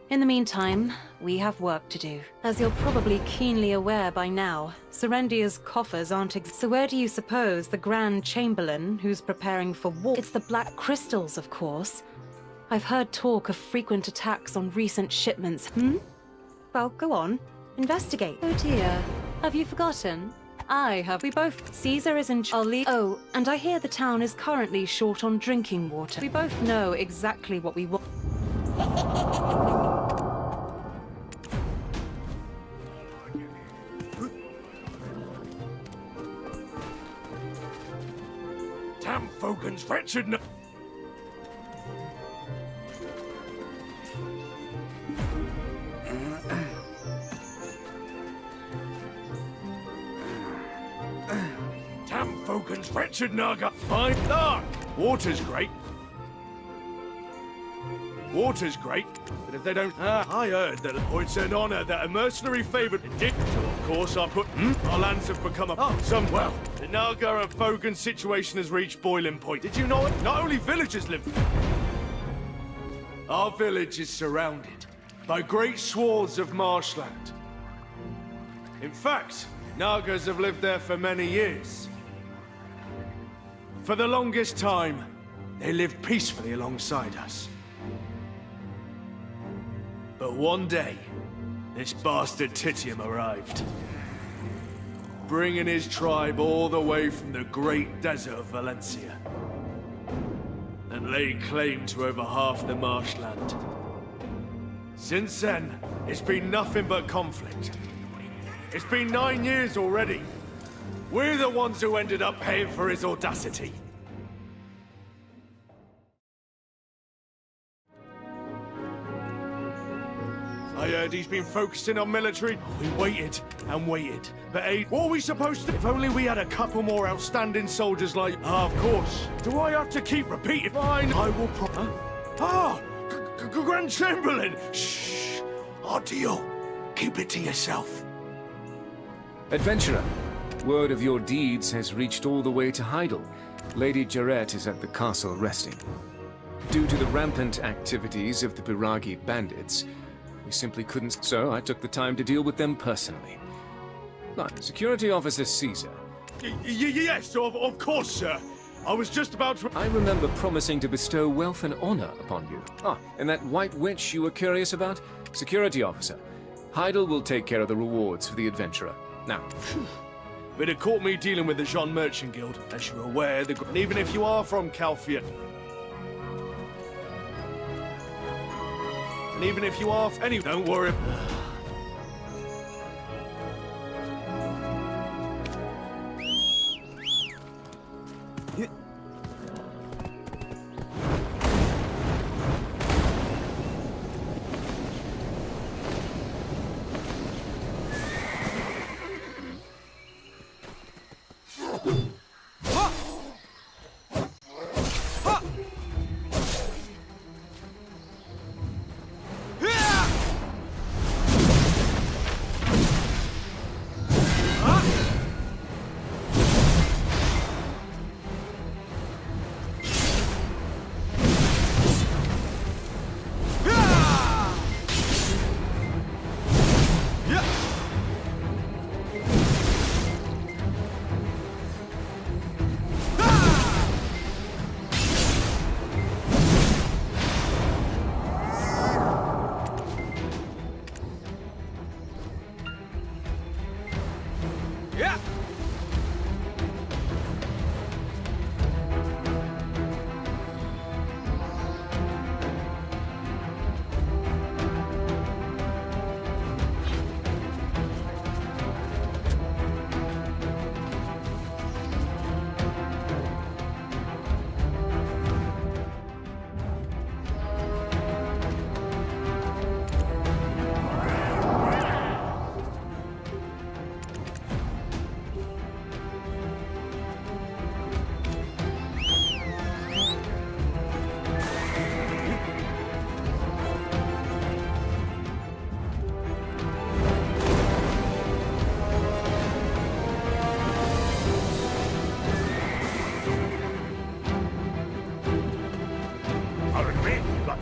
In the meantime, we have work to do. As you're probably keenly aware by now, Serendia's coffers aren't so where do you suppose the Grand Chamberlain, who's preparing for war? It's the Black Crystals, of course. I've heard talk of frequent attacks on recent shipments. Well, go on. Investigate. Oh dear. Have you forgotten? I have. We both. Caesar is in. I'll leave. Oh, and I hear the town is currently short on drinking water. We both know exactly what we want. Damn Fogan's wretched. Damn Fogan's wretched Naga. Fine. Ah, water's great. Water's great, but if they don't... I heard that it's an honor that a mercenary favored did. So, of course, I put... Our lands have become a... well, the Naga and Fogan situation has reached boiling point. Did you know it? Not only villagers live... Our village is surrounded by great swaths of marshland. In fact, Nagas have lived there for many years. For the longest time, they lived peacefully alongside us. But one day, this bastard Titium arrived, bringing his tribe all the way from the great desert of Valencia, and laid claim to over half the marshland. Since then, it's been nothing but conflict. It's been 9 years already. We're the ones who ended up paying for his audacity. I heard he's been focusing on military. We waited and waited, but what are we supposed to? If only we had a couple more outstanding soldiers like... of course. Do I have to keep repeating? Fine, I will Grand Chamberlain! Shh! Our deal. Keep it to yourself. Adventurer, word of your deeds has reached all the way to Heidel. Lady Jarrett is at the castle resting. Due to the rampant activities of the Biragi bandits, we simply couldn't, so I took the time to deal with them personally. Security Officer Caesar. Yes, of course, sir. I was just about to... I remember promising to bestow wealth and honor upon you. And that white witch you were curious about? Security Officer. Heidel will take care of the rewards for the adventurer. Now. But it caught me dealing with the Jean Merchant Guild. As you're aware, and even if you are from Calfian, and even if you are... Anyway, don't worry.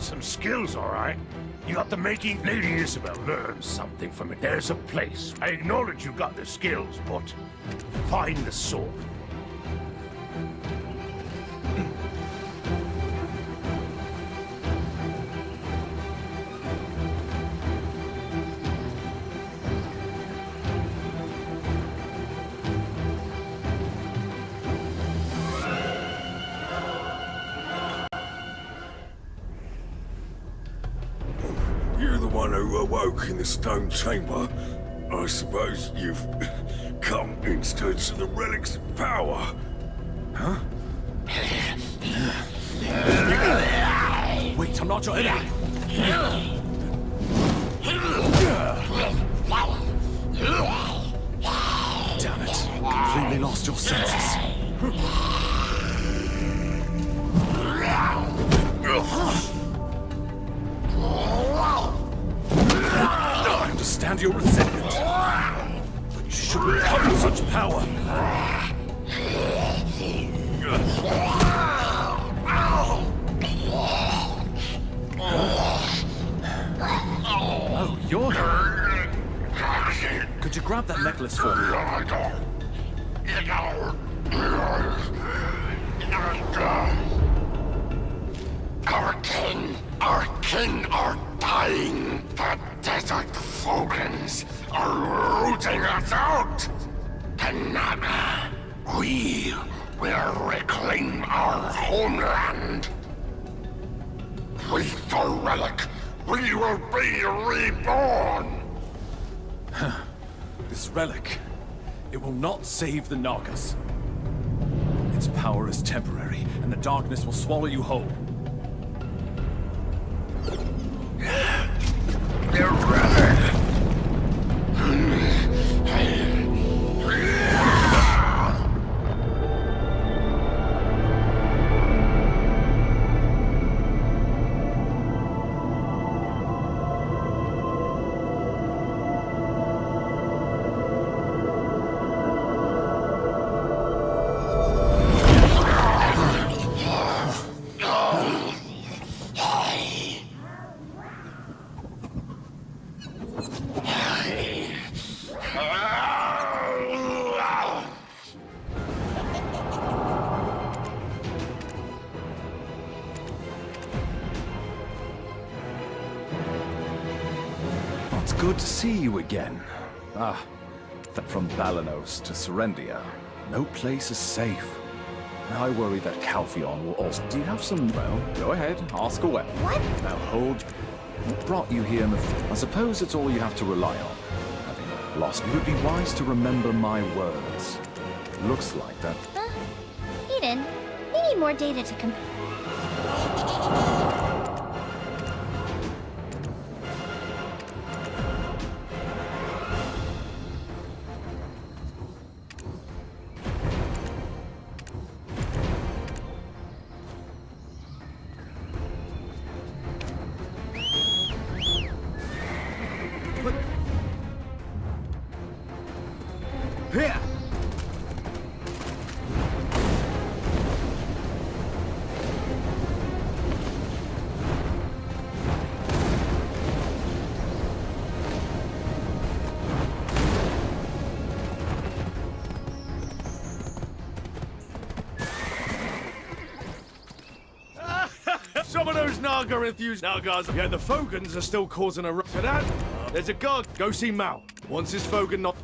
got some skills, all right. You got the making. Lady Isabel learned something from it. There's a place. I acknowledge you got the skills, but find the sword. You're the one who awoke in the stone chamber. I suppose you've come instead of the relic's power. Huh? Wait, I'm not your enemy. Damn it. Completely lost your senses. I understand your resentment, but you shouldn't come with such power. Oh, you're here. Could you grab that necklace for me? Our kin are dying. The desert Fogans are rooting us out. Kanaka, we will reclaim our homeland. With the relic, we will be reborn. This relic, it will not save the Nagas. Its power is temporary, and the darkness will swallow you whole. The relic! It's good to see you again. From Balanos to Serendia, no place is safe. I worry that Calpheon will also... Do you have some... Well, go ahead, ask away. What? Now hold... What brought you here in the... I suppose it's all you have to rely on. Having lost... It would be wise to remember my words. Looks like that... Eden, we need more data to compare. Here! Some of those Naga enthused Nagas. Yeah, the Fogans are still causing a rush. So that, there's a guard. Go see Mal. Once his Fogan not...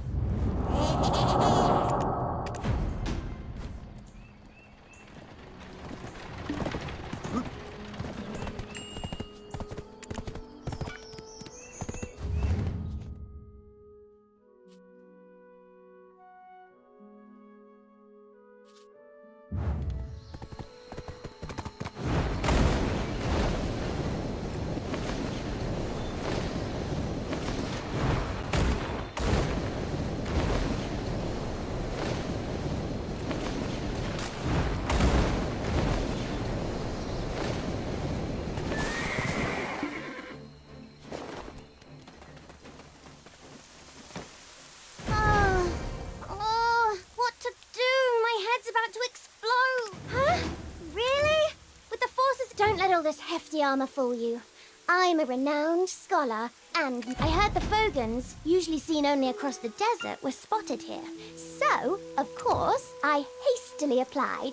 all this hefty armor fool you. I'm a renowned scholar, and I heard the Fogans, usually seen only across the desert, were spotted here. So, of course, I hastily applied.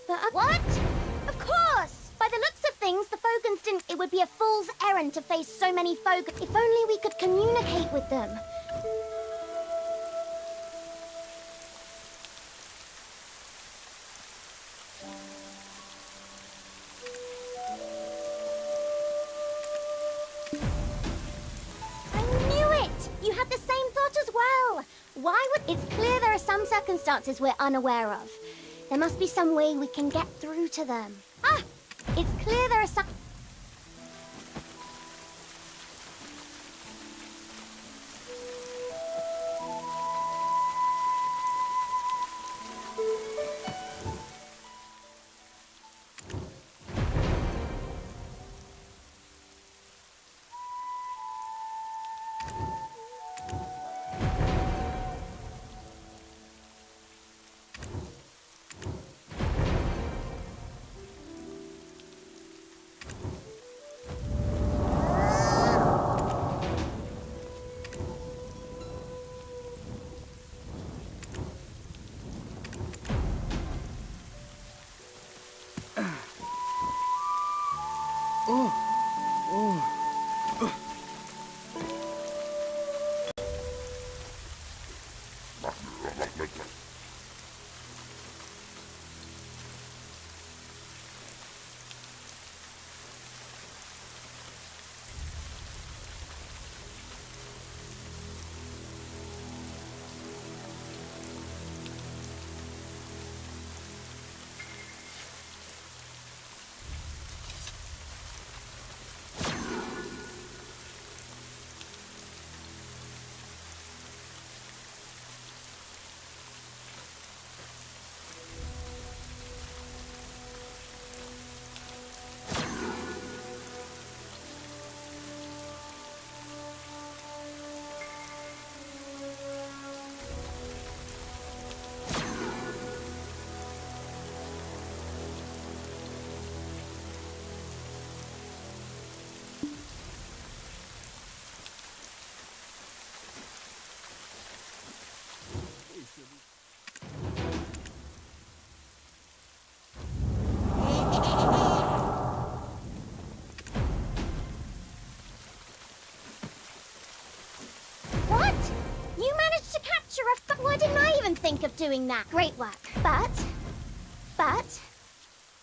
But what? Of course! By the looks of things, the Fogans didn't... It would be a fool's errand to face so many Fogans. If only we could communicate with them. Why would... It's clear there are some circumstances we're unaware of. There must be some way we can get through to them. Ah! It's clear there are some... Think of doing that. Great work. But,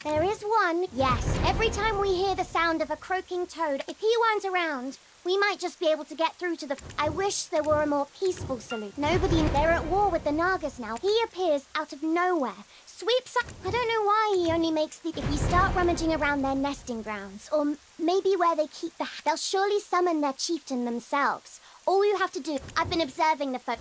there is one. Yes, every time we hear the sound of a croaking toad, if he weren't around, we might just be able to get through to the... I wish there were a more peaceful solution. They're at war with the Nagas now. He appears out of nowhere, sweeps up... I don't know why he only makes the... If we start rummaging around their nesting grounds, or maybe where they keep the... They'll surely summon their chieftain themselves. All you have to do... I've been observing the folk...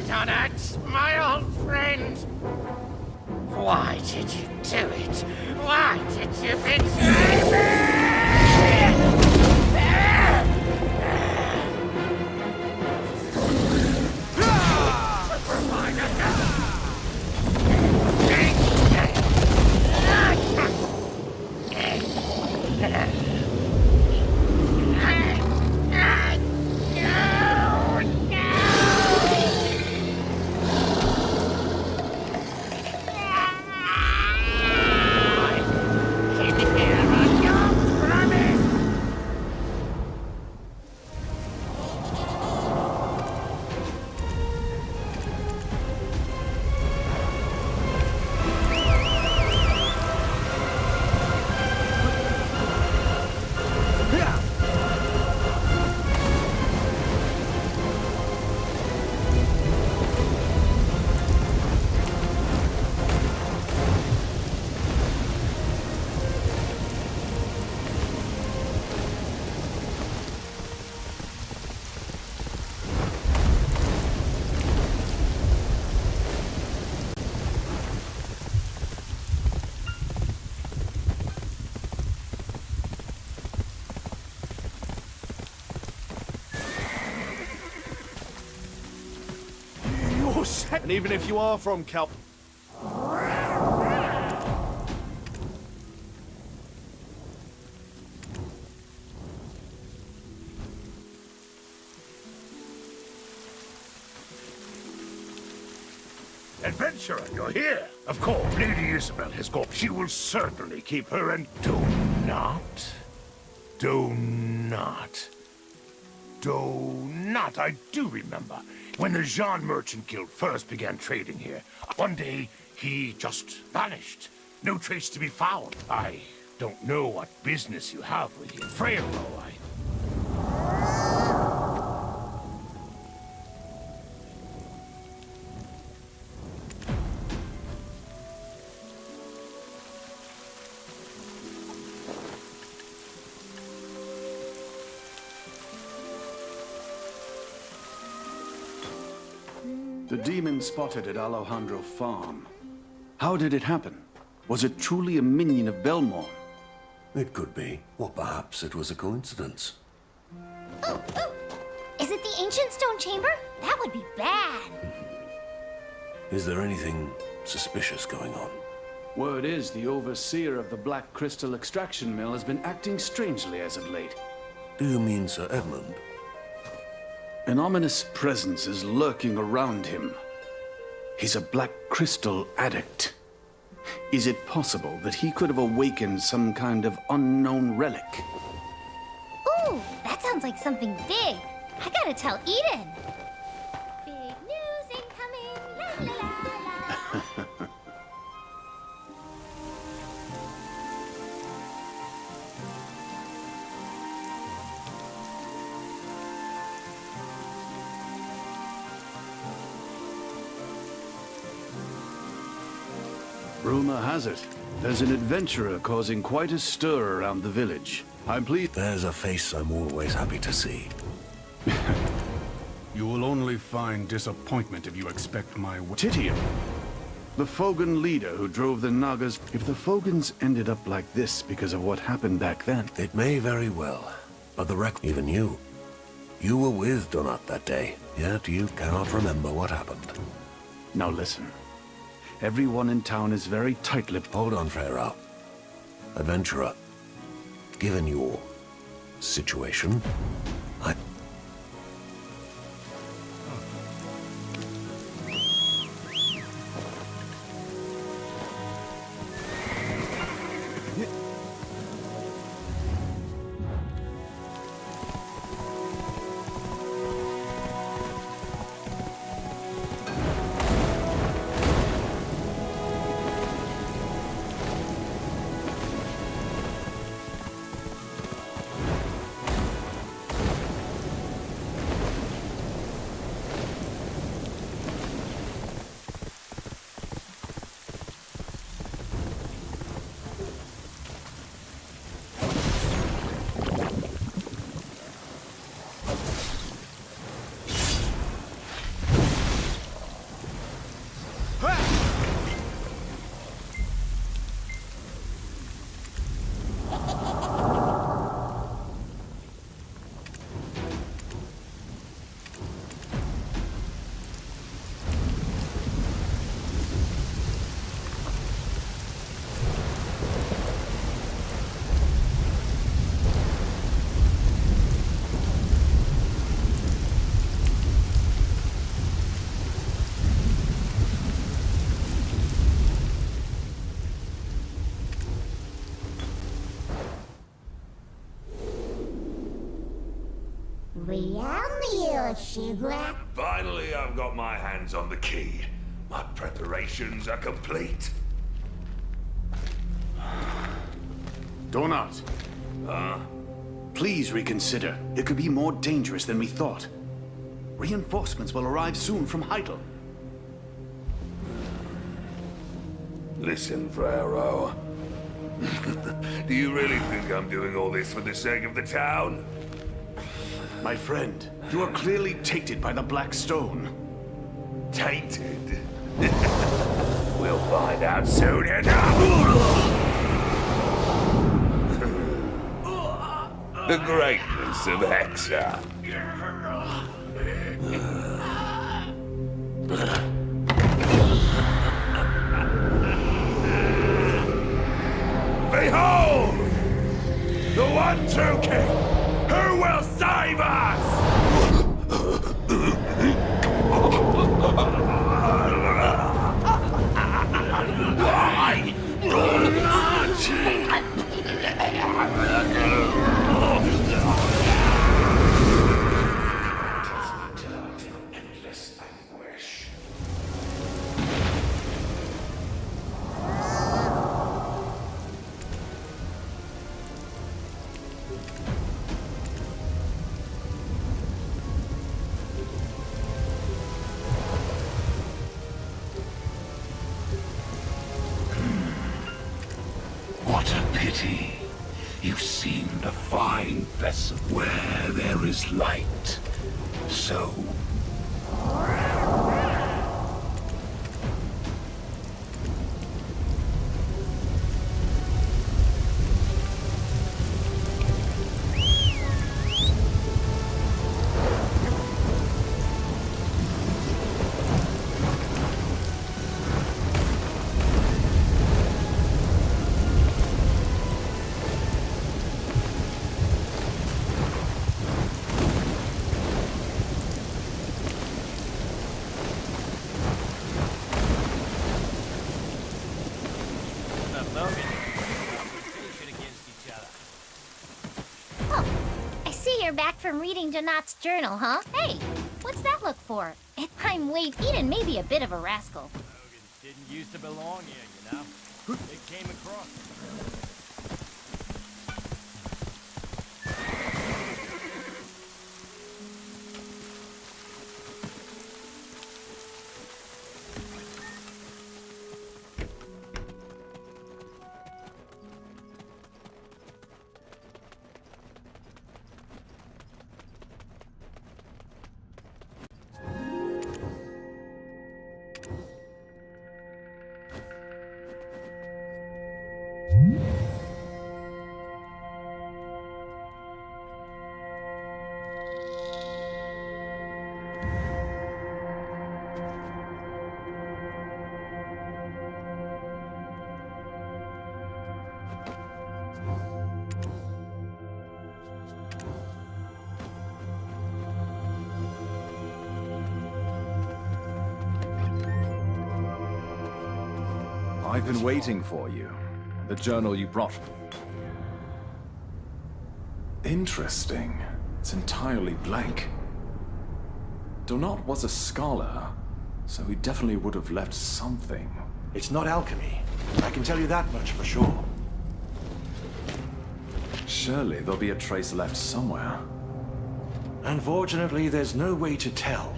Donut, my old friend! Why did you do it? Why did you betray me? And even if you are from Calp... Adventurer, you're here. Of course, Lady Isabel has gone. She will certainly keep her and do not. I do remember when the Jean Merchant Guild first began trading here. One day, he just vanished. No trace to be found. I don't know what business you have with him. Freyro, The demon spotted at Alejandro Farm. How did it happen? Was it truly a minion of Belmont? It could be, or perhaps it was a coincidence. Oh, oh! Is it the ancient stone chamber? That would be bad. Is there anything suspicious going on? Word is the overseer of the Black Crystal Extraction Mill has been acting strangely as of late. Do you mean Sir Edmund? An ominous presence is lurking around him. He's a black crystal addict. Is it possible that he could have awakened some kind of unknown relic? Ooh, that sounds like something big. I gotta tell Eden. Big news incoming, la la la la. Rumor has it, there's an adventurer causing quite a stir around the village. I'm pleased. There's a face I'm always happy to see. You will only find disappointment if you expect my... Titium, the Fogan leader who drove the Nagas. If the Fogans ended up like this because of what happened back then... It may very well, but the wreck... Even you. You were with Donat that day, yet you cannot remember what happened. Now listen. Everyone in town is very tight-lipped. Hold on, Freyra. Adventurer, given your situation, I... Finally, I've got my hands on the key. My preparations are complete. Donat. Please reconsider. It could be more dangerous than we thought. Reinforcements will arrive soon from Heidel. Listen, Freyro. Do you really think I'm doing all this for the sake of the town? My friend, you are clearly tainted by the Black Stone. Tainted? We'll find out soon enough! The greatness of Hexa. One true king! Who will save us? What a pity. You seemed a fine vessel. Where there is light, so... Back from reading Donat's journal, huh? Hey, what's that look for? I'm late. Eden may be a bit of a rascal. Didn't used to belong here, you know? They came across. I've been waiting for you. The journal you brought. Interesting. It's entirely blank. Donat was a scholar, so he definitely would have left something. It's not alchemy. I can tell you that much for sure. Surely there'll be a trace left somewhere. Unfortunately, there's no way to tell.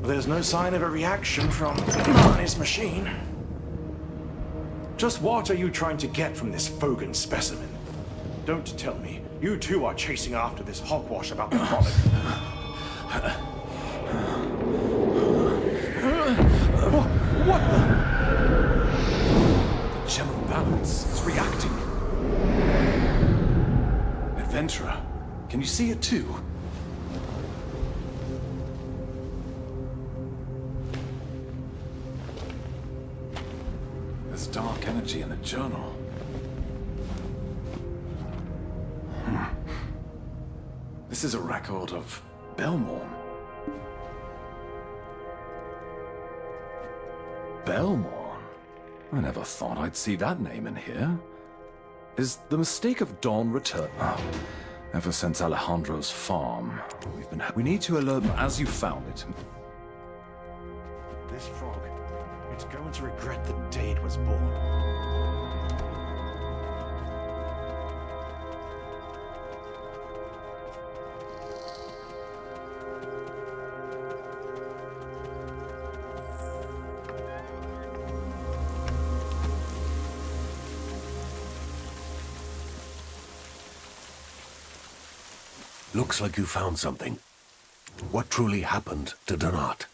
There's no sign of a reaction from his machine. Just what are you trying to get from this Fogan specimen? Don't tell me you too are chasing after this hogwash about the frolic. What the? The gem of balance is reacting. Adventurer, can you see it too? There's dark energy in the journal. This is a record of Belmorn. Belmorn? I never thought I'd see that name in here. Is the mistake of dawn returned? Oh, ever since Alejandro's farm, we need to alert as you found it. This frog, it's going to regret the day it was born. Looks like you found something. What truly happened to Donat?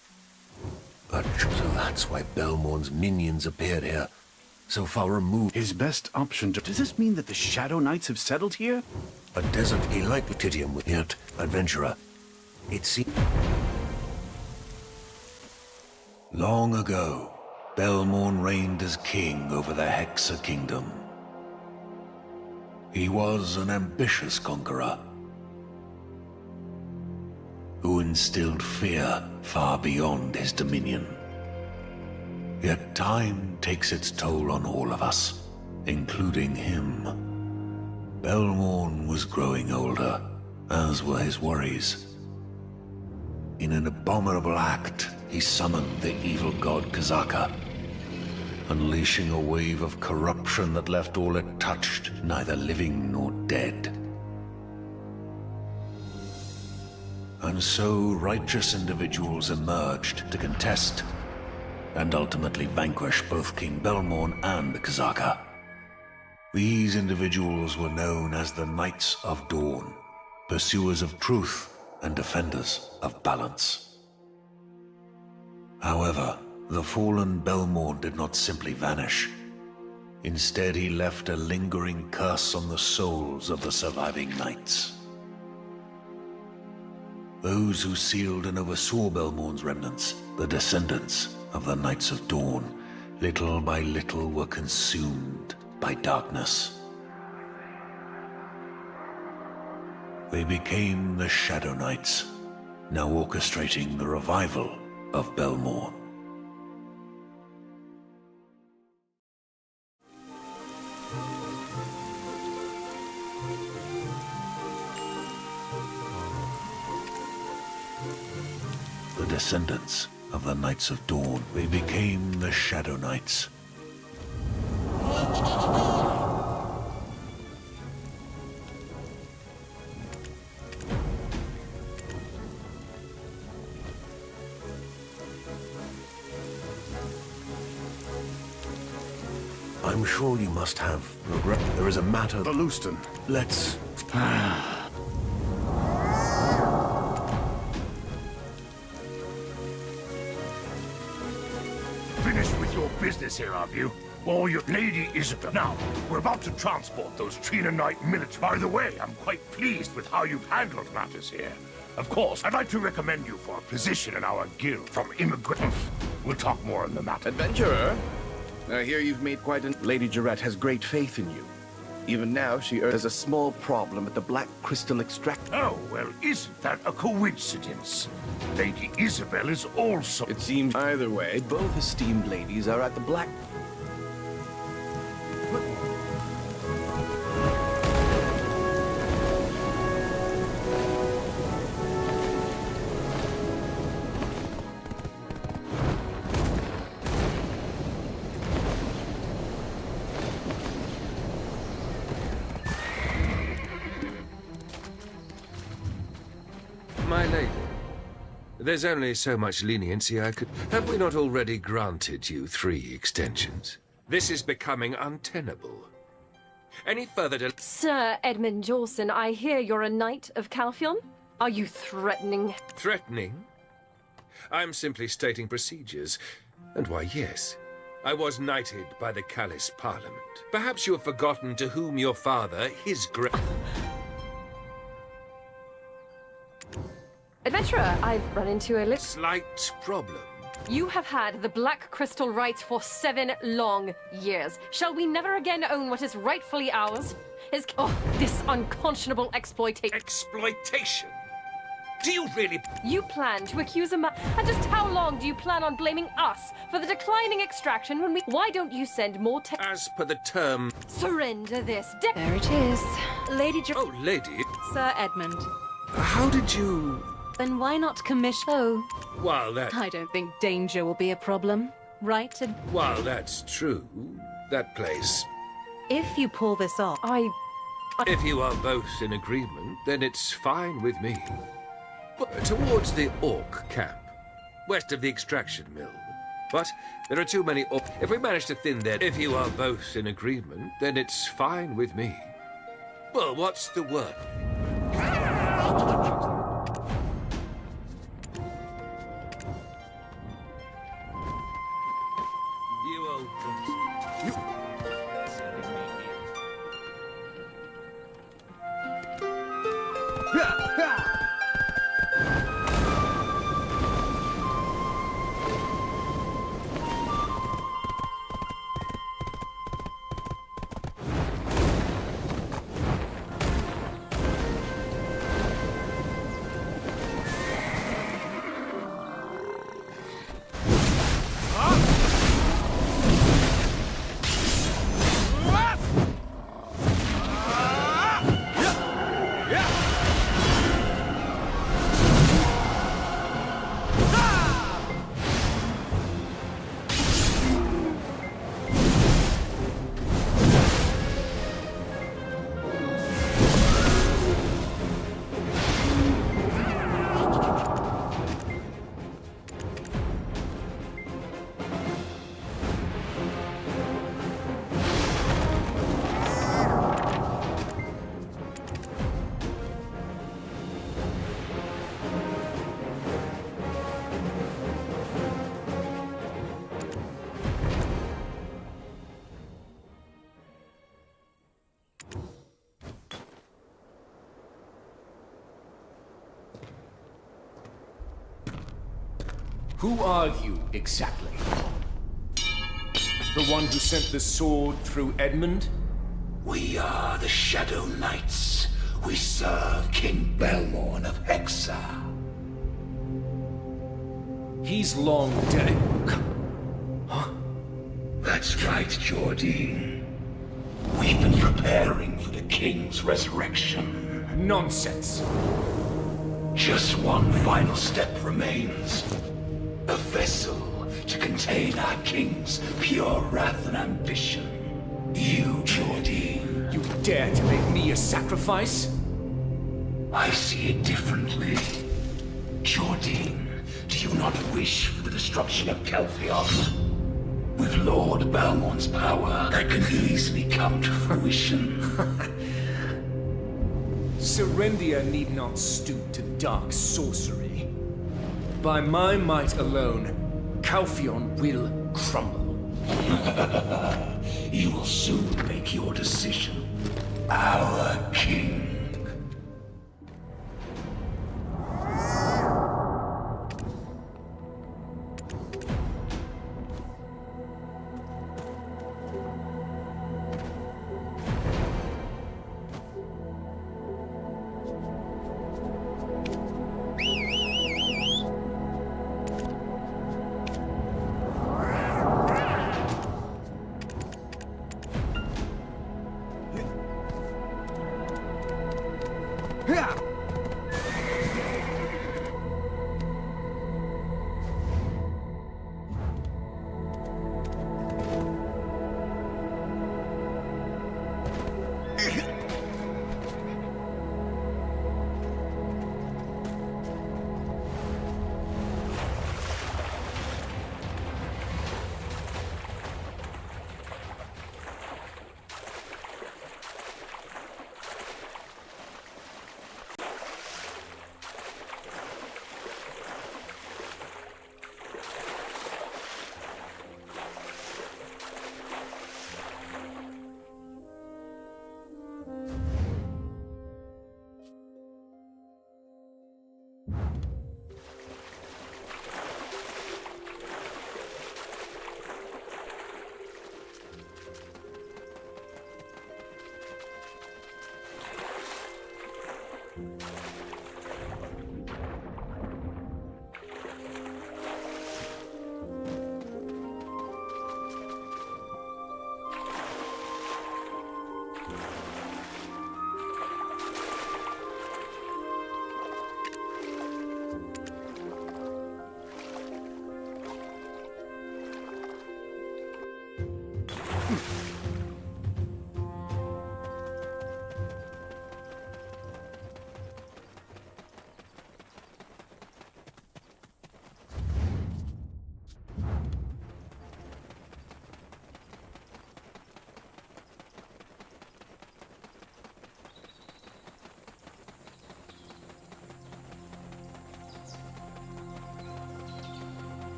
So that's why Belmorn's minions appeared here. So far removed. His best option to... Does this mean that the Shadow Knights have settled here? A desert he likely Titium with yet, adventurer. It seems... Long ago, Belmorn reigned as king over the Hexa Kingdom. He was an ambitious conqueror who instilled fear far beyond his dominion. Yet time takes its toll on all of us, including him. Belmorn was growing older, as were his worries. In an abominable act, he summoned the evil god Kazaka, unleashing a wave of corruption that left all it touched neither living nor dead. And so righteous individuals emerged to contest and ultimately vanquish both King Belmorn and Kazaka. These individuals were known as the Knights of Dawn, pursuers of truth and defenders of balance. However, the fallen Belmorn did not simply vanish. Instead, he left a lingering curse on the souls of the surviving knights. Those who sealed and oversaw Belmorn's remnants, the descendants of the Knights of Dawn, little by little were consumed by darkness. They became the Shadow Knights, now orchestrating the revival of Belmorn. The descendants of the Knights of Dawn, they became the Shadow Knights. I'm sure you must have regret. There is a matter. The Leuston. Let's. Finished with your business here, have you? Or your Lady Isabel. Now, we're about to transport those Trina Knight military. By the way, I'm quite pleased with how you've handled matters here. Of course, I'd like to recommend you for a position in our guild from immigrants. We'll talk more on the matter. Adventurer, I hear you've made quite an... Lady Jarrett has great faith in you. Even now, she has a small problem at the Black Crystal Extract. Oh, well, isn't that a coincidence? Lady Isabel is also... It seems either way, both esteemed ladies are at the Black... My lady, there's only so much leniency I could... Have we not already granted you 3 extensions? This is becoming untenable. Any further Sir Edmund Jawson, I hear you're a knight of Calphion? Are you threatening? Threatening? I'm simply stating procedures. And why, yes. I was knighted by the Callis Parliament. Perhaps you have forgotten to whom your father, his great... Adventurer, I've run into a slight problem. You have had the Black Crystal rights for 7 long years. Shall we never again own what is rightfully ours? This unconscionable exploitation. Exploitation? Do you really... You plan to accuse a man... And just how long do you plan on blaming us for the declining extraction when we... Why don't you send more As per the term... Surrender this... There it is. Lady Oh, lady. Sir Edmund. How did you... Then why not commission... Oh. Well, that... I don't think danger will be a problem, right? While that's true, that place... If you pull this off, If you are both in agreement, then it's fine with me. But towards the Orc camp, west of the extraction mill. But there are too many Orc... If we manage to thin that, if you are both in agreement, then it's fine with me. Well, what's the word? You old Who are you, exactly? The one who sent the sword through Edmund? We are the Shadow Knights. We serve King Belmorn of Hexa. He's long dead. Huh? That's right, Jordine. We've been preparing for the King's resurrection. Nonsense. Just one final step remains. A vessel to contain our King's pure wrath and ambition. You, Jordine. You dare to make me a sacrifice? I see it differently. Jordine, do you not wish for the destruction of Calpheon? With Lord Balmorn's power, that can easily come to fruition. Serendia need not stoop to dark sorcery. By my might alone, Calpheon will crumble. You will soon make your decision. Our king.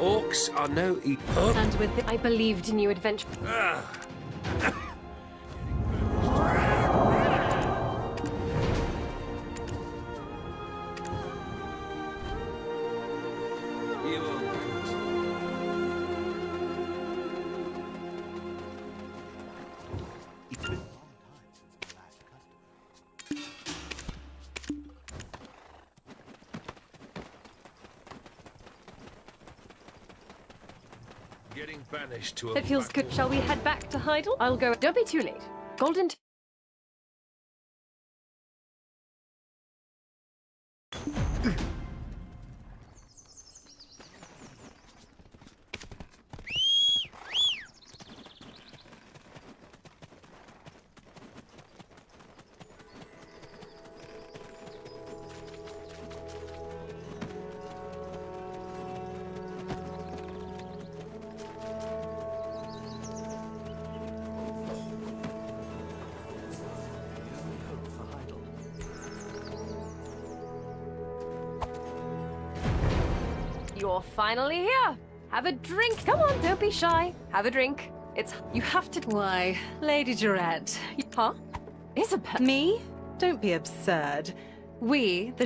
Orcs are no And with I believed in you, adventure. Getting banished to a It feels good. Shall we head back to Heidel? I'll go. Don't be too late. Golden. you're finally here. Have a drink. Come on, don't be shy. Have a drink. You have to. Why, Lady Jarette. Huh? Isabel. Me? Don't be absurd. We, the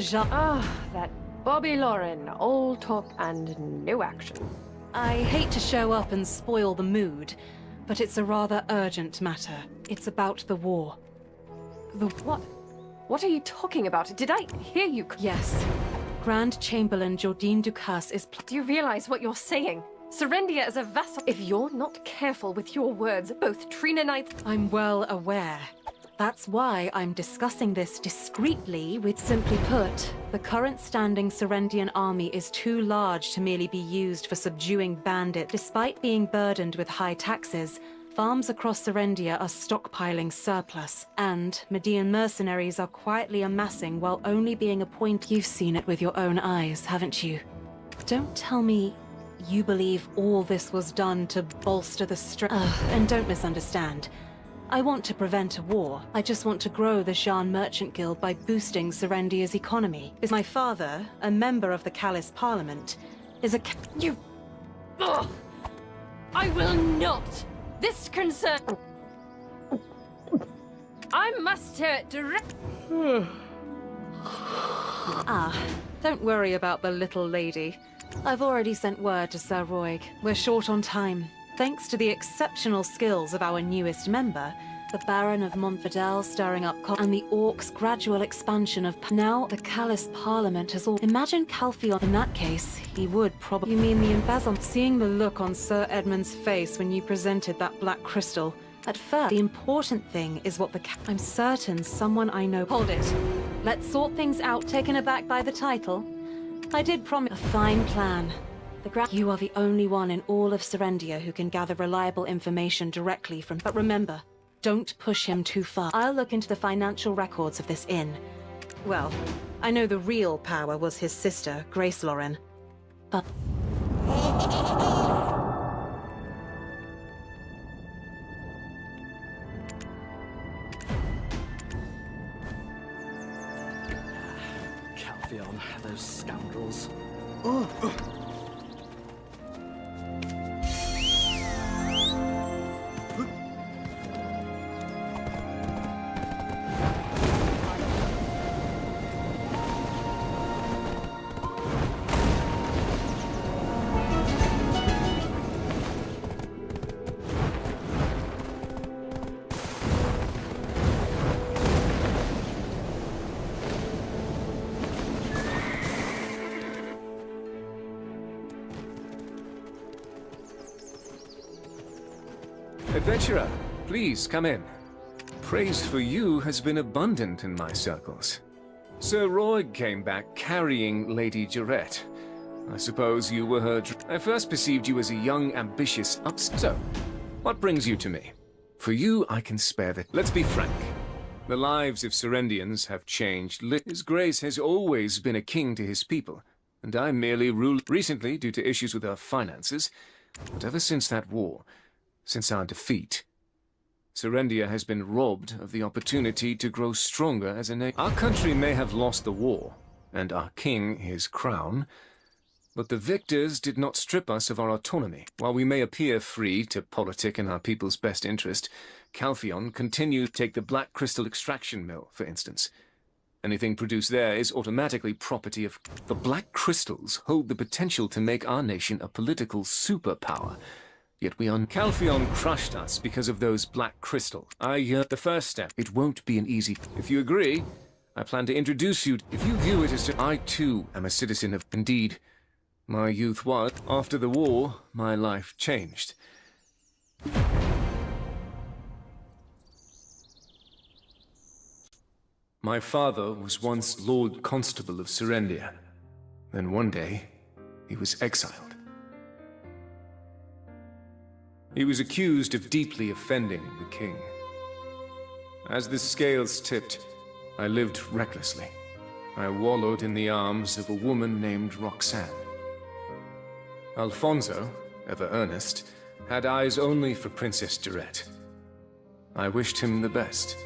that Bobby Lauren. All talk and no action. I hate to show up and spoil the mood, but it's a rather urgent matter. It's about the war. The what? What are you talking about? Did I hear you? Yes. Grand Chamberlain Jordine Ducasse is... Do you realize what you're saying? Serendia is a vassal. If you're not careful with your words, both Trina Knights... I'm well aware. That's why I'm discussing this discreetly with... Simply put, the current standing Serendian army is too large to merely be used for subduing bandits. Despite being burdened with high taxes, farms across Serendia are stockpiling surplus, and Median mercenaries are quietly amassing while only being appointed. You've seen it with your own eyes, haven't you? Don't tell me you believe all this was done to bolster the strength. And don't misunderstand. I want to prevent a war. I just want to grow the Jean Merchant Guild by boosting Serendia's economy. My father, a member of the Callis Parliament, is a... You... Ugh. I will not! This concern... I must hear it direct... Don't worry about the little lady. I've already sent word to Sir Roig. We're short on time. Thanks to the exceptional skills of our newest member, the Baron of Montfidel stirring up and the Orcs' gradual expansion of... Now the Callis Parliament has all... Imagine Calpheon. In that case, he would probably... You mean the embezzlement? Seeing the look on Sir Edmund's face when you presented that black crystal. At first, the important thing is what the... I'm certain someone I know... Hold it. Let's sort things out, taken aback by the title. I did promise... A fine plan. You are the only one in all of Serendia who can gather reliable information directly from... But remember, don't push him too far. I'll look into the financial records of this inn. Well, I know the real power was his sister, Grace Lauren. But... Calpheon, those scoundrels. Adventurer, please come in. Praise for you has been abundant in my circles. Sir Roig came back carrying Lady Jarette. I suppose you were her... I first perceived you as a young, ambitious So, what brings you to me? For you, I can spare the... Let's be frank. The lives of Serendians have changed. His Grace has always been a king to his people, and I merely ruled recently due to issues with our finances. But ever since that war, since our defeat, Serendia has been robbed of the opportunity to grow stronger as a nation. Our country may have lost the war, and our king his crown, but the victors did not strip us of our autonomy. While we may appear free to politic in our people's best interest, Calpheon continues to take the Black Crystal extraction mill, for instance. Anything produced there is automatically property of... The Black Crystals hold the potential to make our nation a political superpower. Yet Calpheon crushed us because of those black crystals. The first step. It won't be an easy... If you agree, I plan to introduce you... If you view it as... I too am a citizen of... Indeed, my youth was... After the war, my life changed. My father was once Lord Constable of Serendia. Then one day, he was exiled. He was accused of deeply offending the king. As the scales tipped, I lived recklessly. I wallowed in the arms of a woman named Roxanne. Alfonso, ever earnest, had eyes only for Princess Jarette. I wished him the best.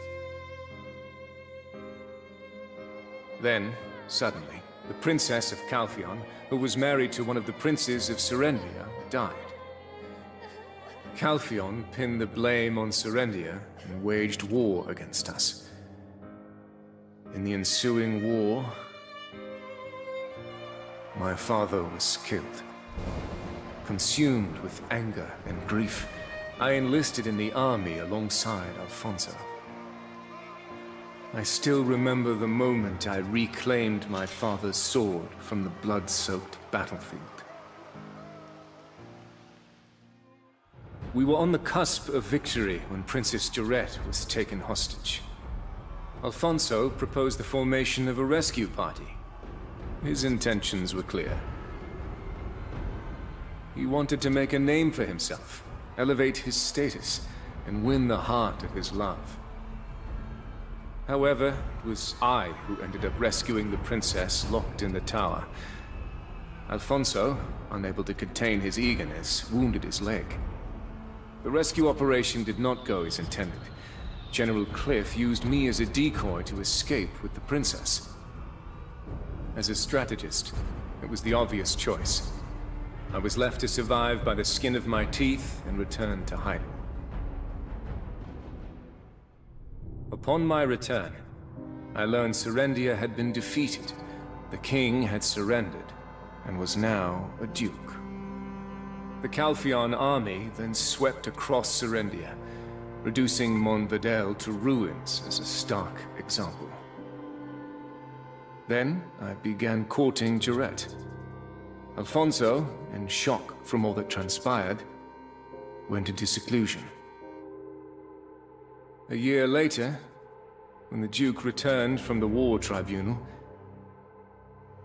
Then, suddenly, The princess of Calphion, who was married to one of the princes of Serendia, died. Calphion pinned the blame on Serendia and waged war against us. In the ensuing war, my father was killed. Consumed with anger and grief, I enlisted in the army alongside Alfonso. I still remember the moment I reclaimed my father's sword from the blood-soaked battlefield. We were on the cusp of victory when Princess Jarette was taken hostage. Alfonso proposed the formation of a rescue party. His intentions were clear. He wanted to make a name for himself, elevate his status, and win the heart of his love. However, it was I who ended up rescuing the princess locked in the tower. Alfonso, unable to contain his eagerness, wounded his leg. The rescue operation did not go as intended. General Cliff used me as a decoy to escape with the princess. As a strategist, it was the obvious choice. I was left to survive by the skin of my teeth and return to hiding. Upon my return, I learned Serendia had been defeated. The king had surrendered and was now a duke. The Calphion army then swept across Serendia, reducing Monvedel to ruins as a stark example. Then I began courting Jarette. Alfonso, in shock from all that transpired, went into seclusion. A year later, when the Duke returned from the war tribunal,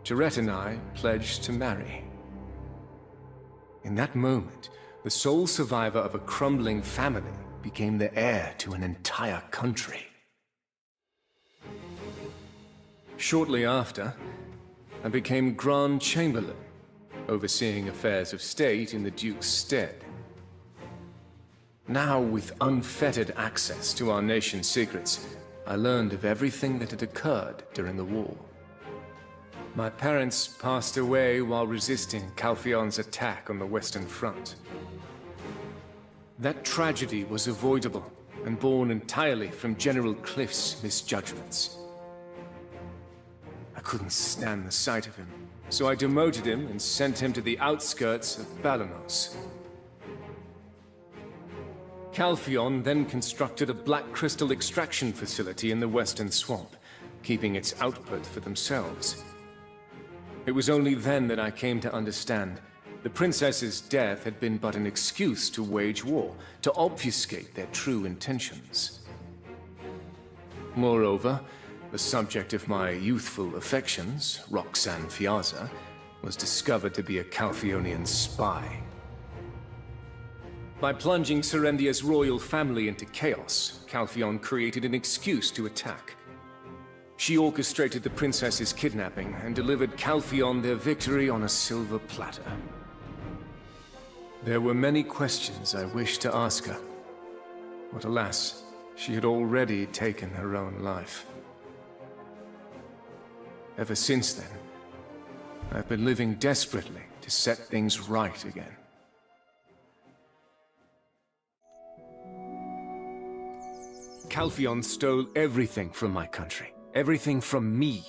Jarette and I pledged to marry. In that moment, the sole survivor of a crumbling family became the heir to an entire country. Shortly after, I became Grand Chamberlain, overseeing affairs of state in the Duke's stead. Now, with unfettered access to our nation's secrets, I learned of everything that had occurred during the war. My parents passed away while resisting Calphion's attack on the Western Front. That tragedy was avoidable and born entirely from General Cliff's misjudgments. I couldn't stand the sight of him, so I demoted him and sent him to the outskirts of Balanos. Calphion then constructed a black crystal extraction facility in the Western Swamp, keeping its output for themselves. It was only then that I came to understand the princess's death had been but an excuse to wage war, to obfuscate their true intentions. Moreover, the subject of my youthful affections, Roxanne Fiazza, was discovered to be a Calphionian spy. By plunging Serendia's royal family into chaos, Calphion created an excuse to attack. She orchestrated the princess's kidnapping and delivered Calphion their victory on a silver platter. There were many questions I wished to ask her, but alas, she had already taken her own life. Ever since then, I've been living desperately to set things right again. Calphion stole everything from my country. Everything from me.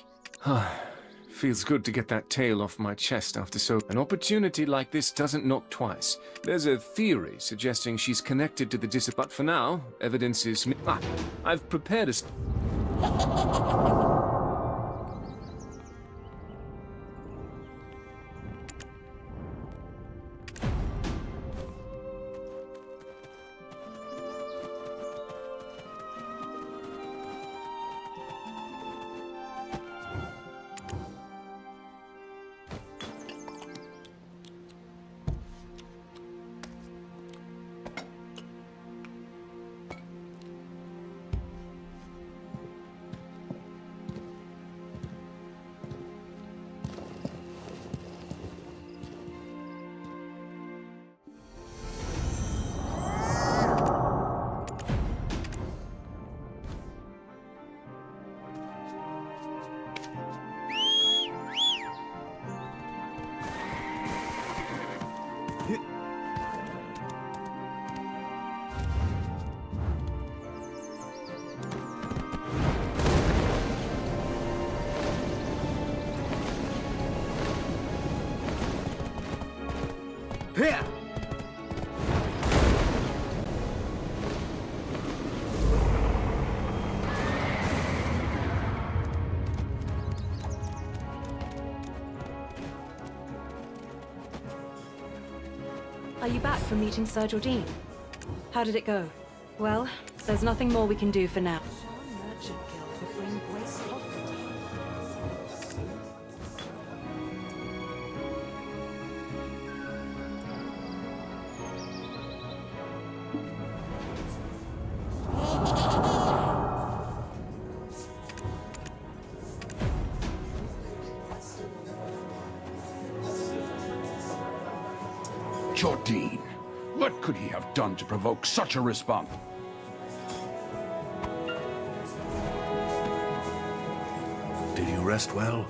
Feels good to get that tail off my chest after so... An opportunity like this doesn't knock twice. There's a theory suggesting she's connected to the but for now, evidence is... I've prepared a... Here! Are you back from meeting Sir Jordine? How did it go? Well, there's nothing more we can do for now. Merchant Guild will bring great profit. Jordine, what could he have done to provoke such a response? Did you rest well?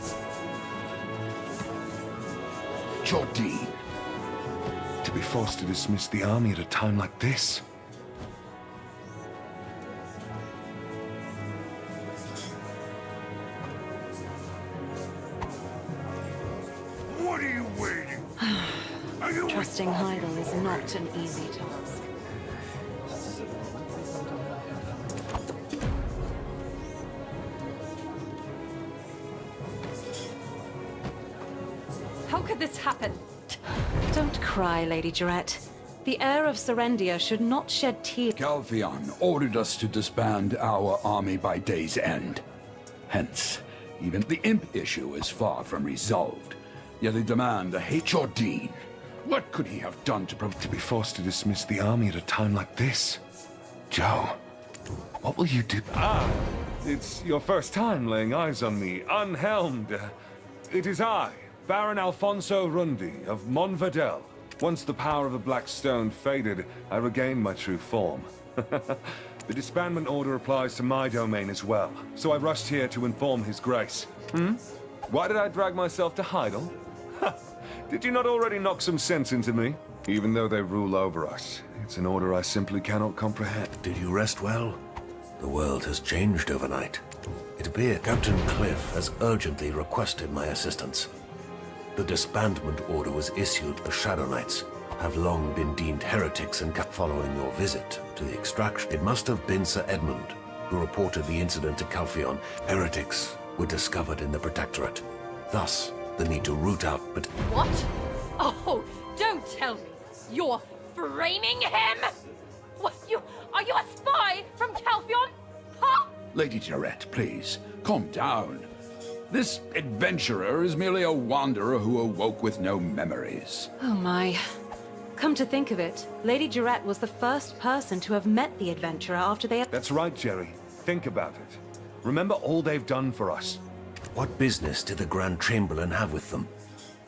Jordine. To be forced to dismiss the army at a time like this. What are you waiting for? Trusting Heidel is not an easy task. How could this happen? Don't cry, Lady Jarrett. The heir of Serendia should not shed tears. Calpheon ordered us to disband our army by day's end. Hence, even the imp issue is far from resolved. Yet they demand a hate Jordine. What could he have done to be forced to dismiss the army at a time like this? Joe, what will you do? Ah, it's your first time laying eyes on me, unhelmed. It is I, Baron Alfonso Rundi of Monverdel. Once the power of the Black Stone faded, I regained my true form. The disbandment order applies to my domain as well, so I rushed here to inform His Grace. Why did I drag myself to Heidel? Did you not already knock some sense into me? Even though they rule over us, it's an order I simply cannot comprehend. Did you rest well? The world has changed overnight. It appears Captain Cliff has urgently requested my assistance. The disbandment order was issued. The Shadow Knights have long been deemed heretics and following your visit to the extraction. It must have been Sir Edmund who reported the incident to Calpheon. Heretics were discovered in the Protectorate. Thus, the need to root out, but... What? Oh, don't tell me. You're framing him? What, are you a spy from Calpheon? Huh? Lady Jarrett, please, calm down. This adventurer is merely a wanderer who awoke with no memories. Oh my. Come to think of it, Lady Jarrett was the first person to have met the adventurer after they had... That's right, Jerry. Think about it. Remember all they've done for us. What business did the Grand Chamberlain have with them?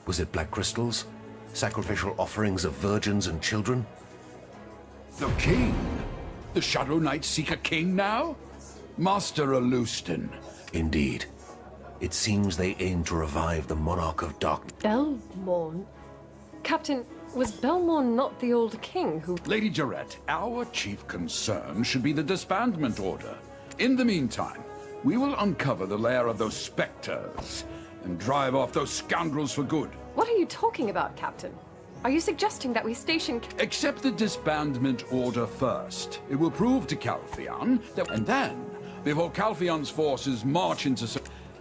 Was it black crystals? Sacrificial offerings of virgins and children? The king? The Shadow Knights seek a king now? Master Alustin. Indeed. It seems they aim to revive the Monarch of Darkness. Belmorn? Captain, was Belmorn not the old king who... Lady Jarrett, our chief concern should be the disbandment order. In the meantime, we will uncover the lair of those specters and drive off those scoundrels for good. What are you talking about, Captain? Are you suggesting that we station... Accept the disbandment order first. It will prove to Calpheon that... And then, before Calpheon's forces march into...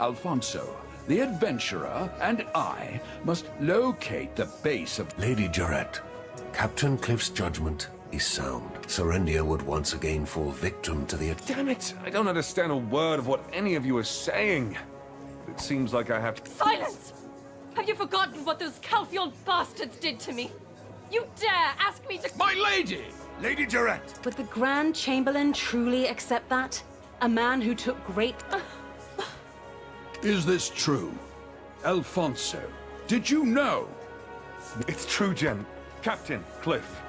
Alfonso, the adventurer, and I must locate the base of... Lady Jarrett, Captain Cliff's judgment is sound. Serendia would once again fall victim to the... Damn it! I don't understand a word of what any of you are saying. It seems like I have to... Silence! Have you forgotten what those Calpheon bastards did to me? You dare ask me to... My lady! Lady Jarrett! Would the Grand Chamberlain truly accept that? A man who took great... Is this true? Alfonso, did you know? It's true, Jen. Captain Cliff.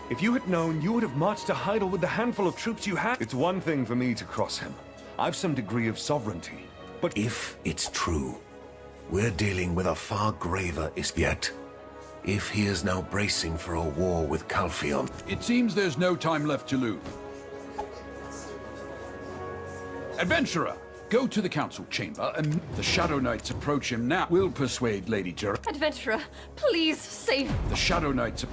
If you had known, you would have marched to Heidel with the handful of troops you had. It's one thing for me to cross him. I've some degree of sovereignty. But if it's true, we're dealing with a far graver issue. Yet, if he is now bracing for a war with Calpheon... It seems there's no time left to lose. Adventurer, Go to the council chamber, and the Shadow Knights approach him now. We'll persuade Lady Geralt. Adventurer, please save... The Shadow Knights...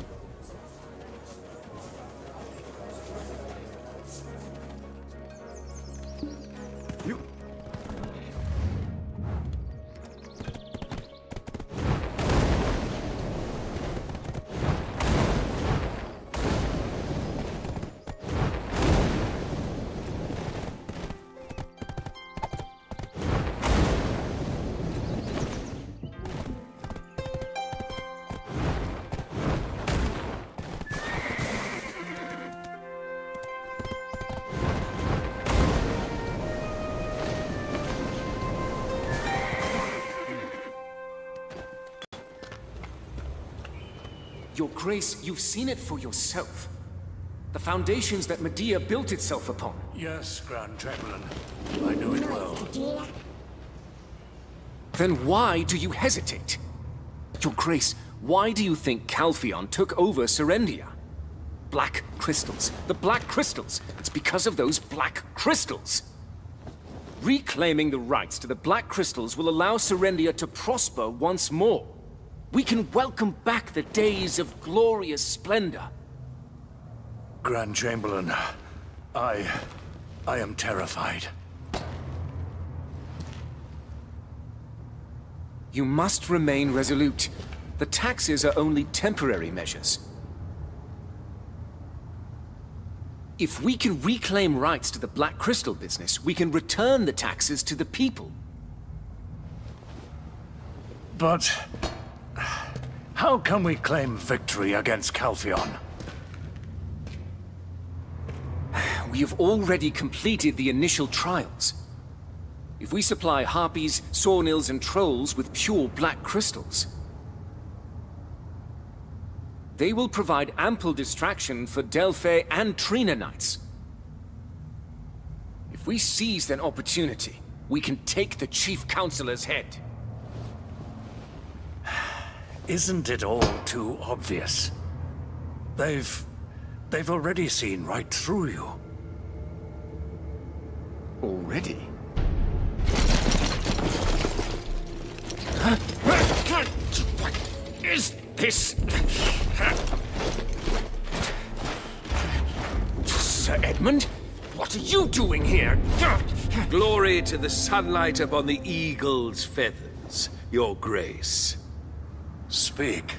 Your Grace, you've seen it for yourself. The foundations that Medea built itself upon. Yes, Grand Chamberlain. I know it well. Then why do you hesitate? Your Grace, why do you think Calpheon took over Serendia? Black crystals. The black crystals. It's because of those black crystals. Reclaiming the rights to the black crystals will allow Serendia to prosper once more. We can welcome back the days of glorious splendor. Grand Chamberlain, I am terrified. You must remain resolute. The taxes are only temporary measures. If we can reclaim rights to the Black Crystal business, we can return the taxes to the people. But... how can we claim victory against Calpheon? We have already completed the initial trials. If we supply harpies, sawnills, and trolls with pure black crystals, they will provide ample distraction for Delphi and Trina Knights. If we seize an opportunity, we can take the Chief Counselor's head. Isn't it all too obvious? They've already seen right through you. Already? What is this? Sir Edmund? What are you doing here? Glory to the sunlight upon the eagle's feathers, Your Grace. Speak.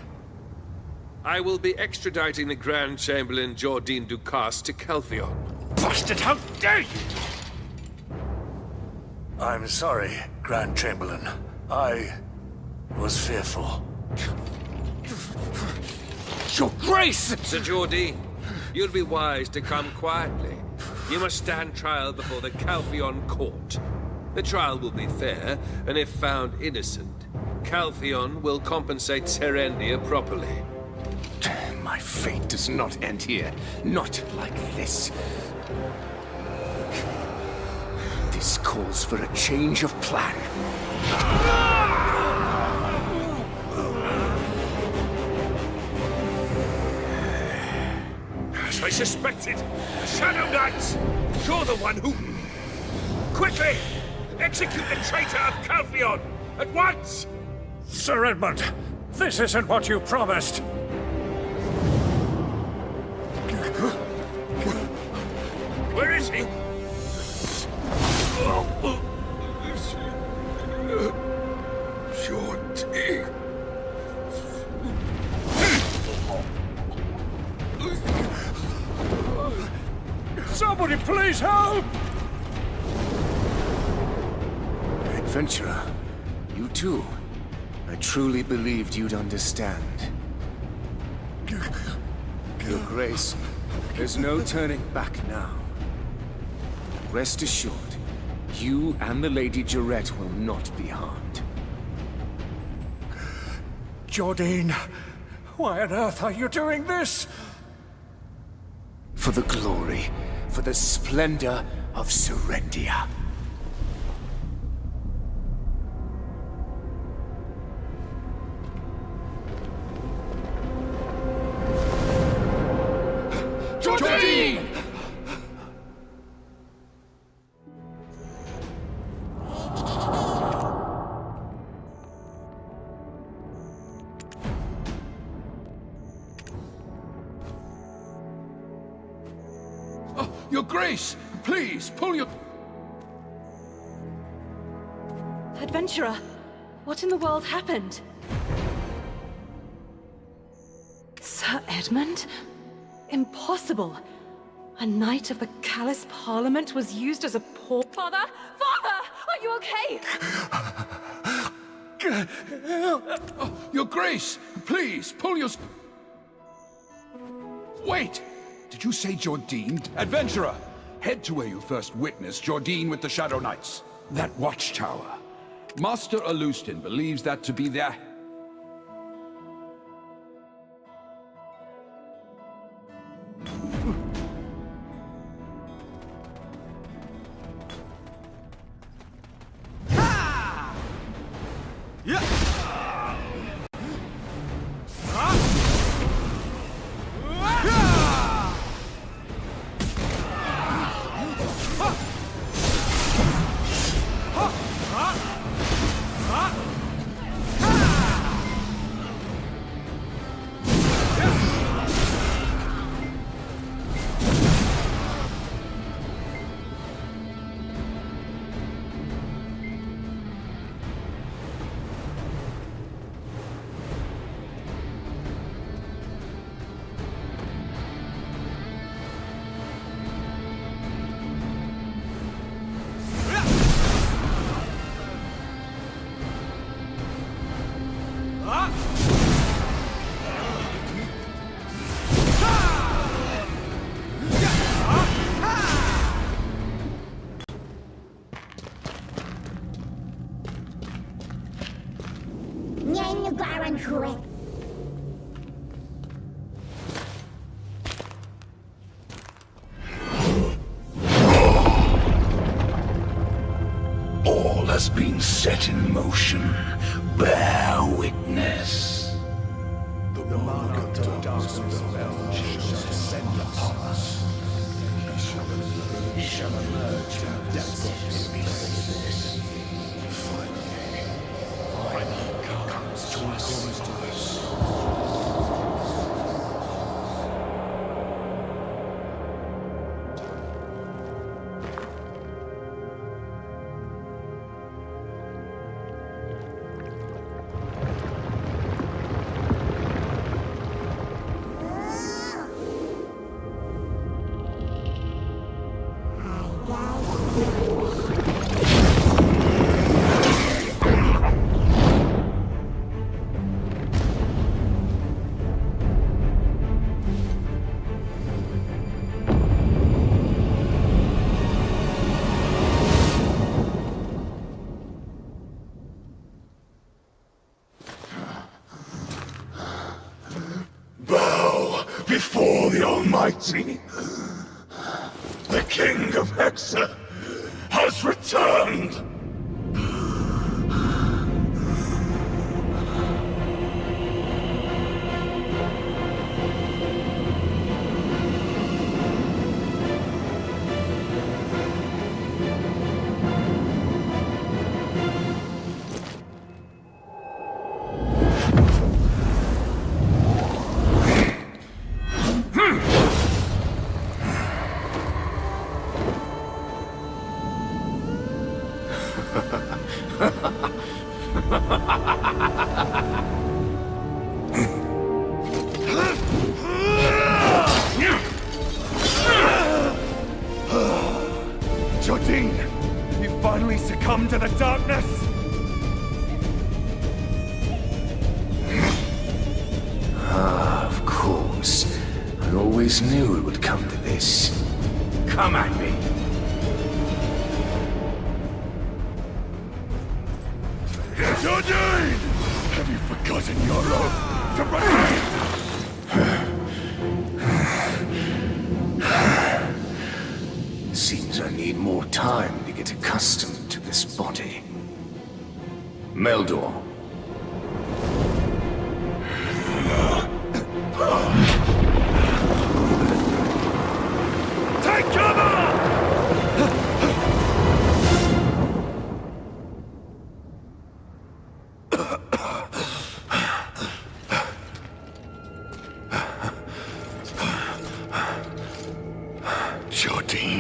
I will be extraditing the Grand Chamberlain Jordine Ducasse to Calpheon. Bastard, how dare you! I'm sorry, Grand Chamberlain. I was fearful. Your Grace! Sir Jordine, you'd be wise to come quietly. You must stand trial before the Calpheon court. The trial will be fair, and if found innocent, Calpheon will compensate Serendia properly. My fate does not end here. Not like this. This calls for a change of plan. As I suspected, the Shadow Knights! You're the one who... Quickly! Execute the traitor of Calpheon! At once! Sir Edmund, this isn't what you promised! Where is he? Jordine. Somebody please help! Adventurer, you too. I truly believed you'd understand. Your Grace, there's no turning back now. Rest assured, you and the Lady Jarette will not be harmed. Jordine, why on earth are you doing this? For the glory, for the splendor of Serendia. Your Grace, please, pull your... Adventurer, what in the world happened? Sir Edmund? Impossible. A knight of the Callous Parliament was used as a pawn... Father! Father! Are you okay? Your Grace, please, pull your... Wait! Did you say Jordine? Adventurer, head to where you first witnessed Jordine with the Shadow Knights. That watchtower. Master Alustin believes that to be their... All has been set in motion. Bear witness. The mark of darkness shall descend upon us. He shall emerge from the depths of this. Finally comes to us. Before the Almighty, the King of Hexa has returned! Jordine, you finally succumbed to the darkness? Ah, of course. I always knew it would come to this. Come at me. Jordine! Have you forgotten your oath to protect? Seems I need more time to get accustomed to this body. Meldor. Take cover! Jordine.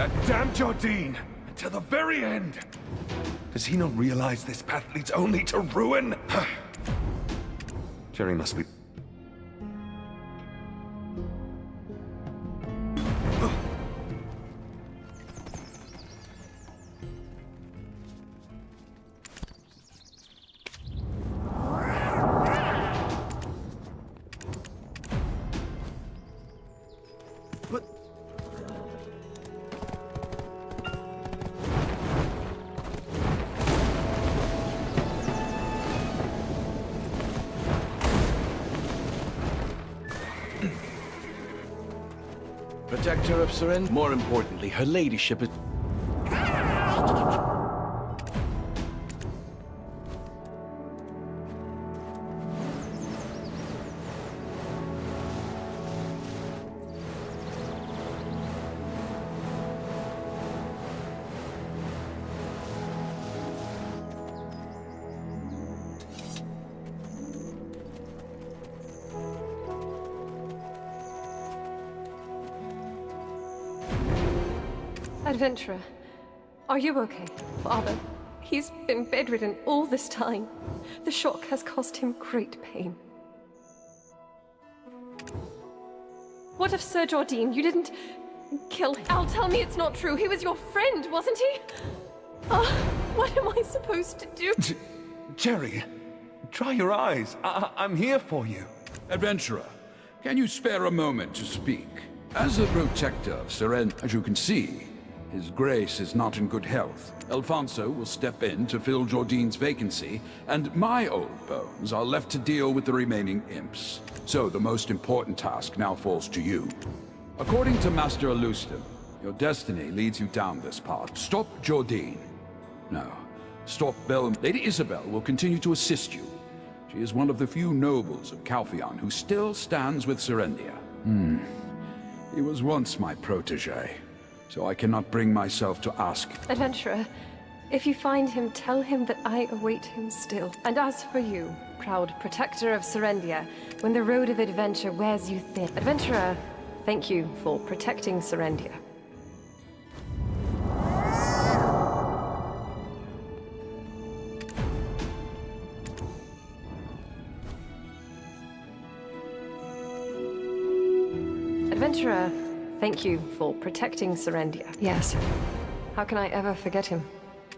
That damn Jardine! To the very end! Does he not realize this path leads only to ruin? Jerry must be... Protector of Seren. More importantly, her ladyship is... Adventurer, are you okay? Father, he's been bedridden all this time. The shock has caused him great pain. What of Sir Jardine? You didn't kill him. Al, tell me it's not true. He was your friend, wasn't he? What am I supposed to do? Jerry, dry your eyes. I'm here for you. Adventurer, can you spare a moment to speak? As the protector of Seren, as you can see, His Grace is not in good health. Alfonso will step in to fill Jardine's vacancy, and my old bones are left to deal with the remaining imps. So the most important task now falls to you. According to Master Eluston, your destiny leads you down this path. Stop Jardine. No, stop Bell. Lady Isabel will continue to assist you. She is one of the few nobles of Calpheon who still stands with Serendia. He was once my protege, so I cannot bring myself to ask. Adventurer, if you find him, tell him that I await him still. And as for you, proud protector of Serendia, when the road of adventure wears you thin. Adventurer, thank you for protecting Serendia. Adventurer, thank you for protecting Serendia. Yes. How can I ever forget him?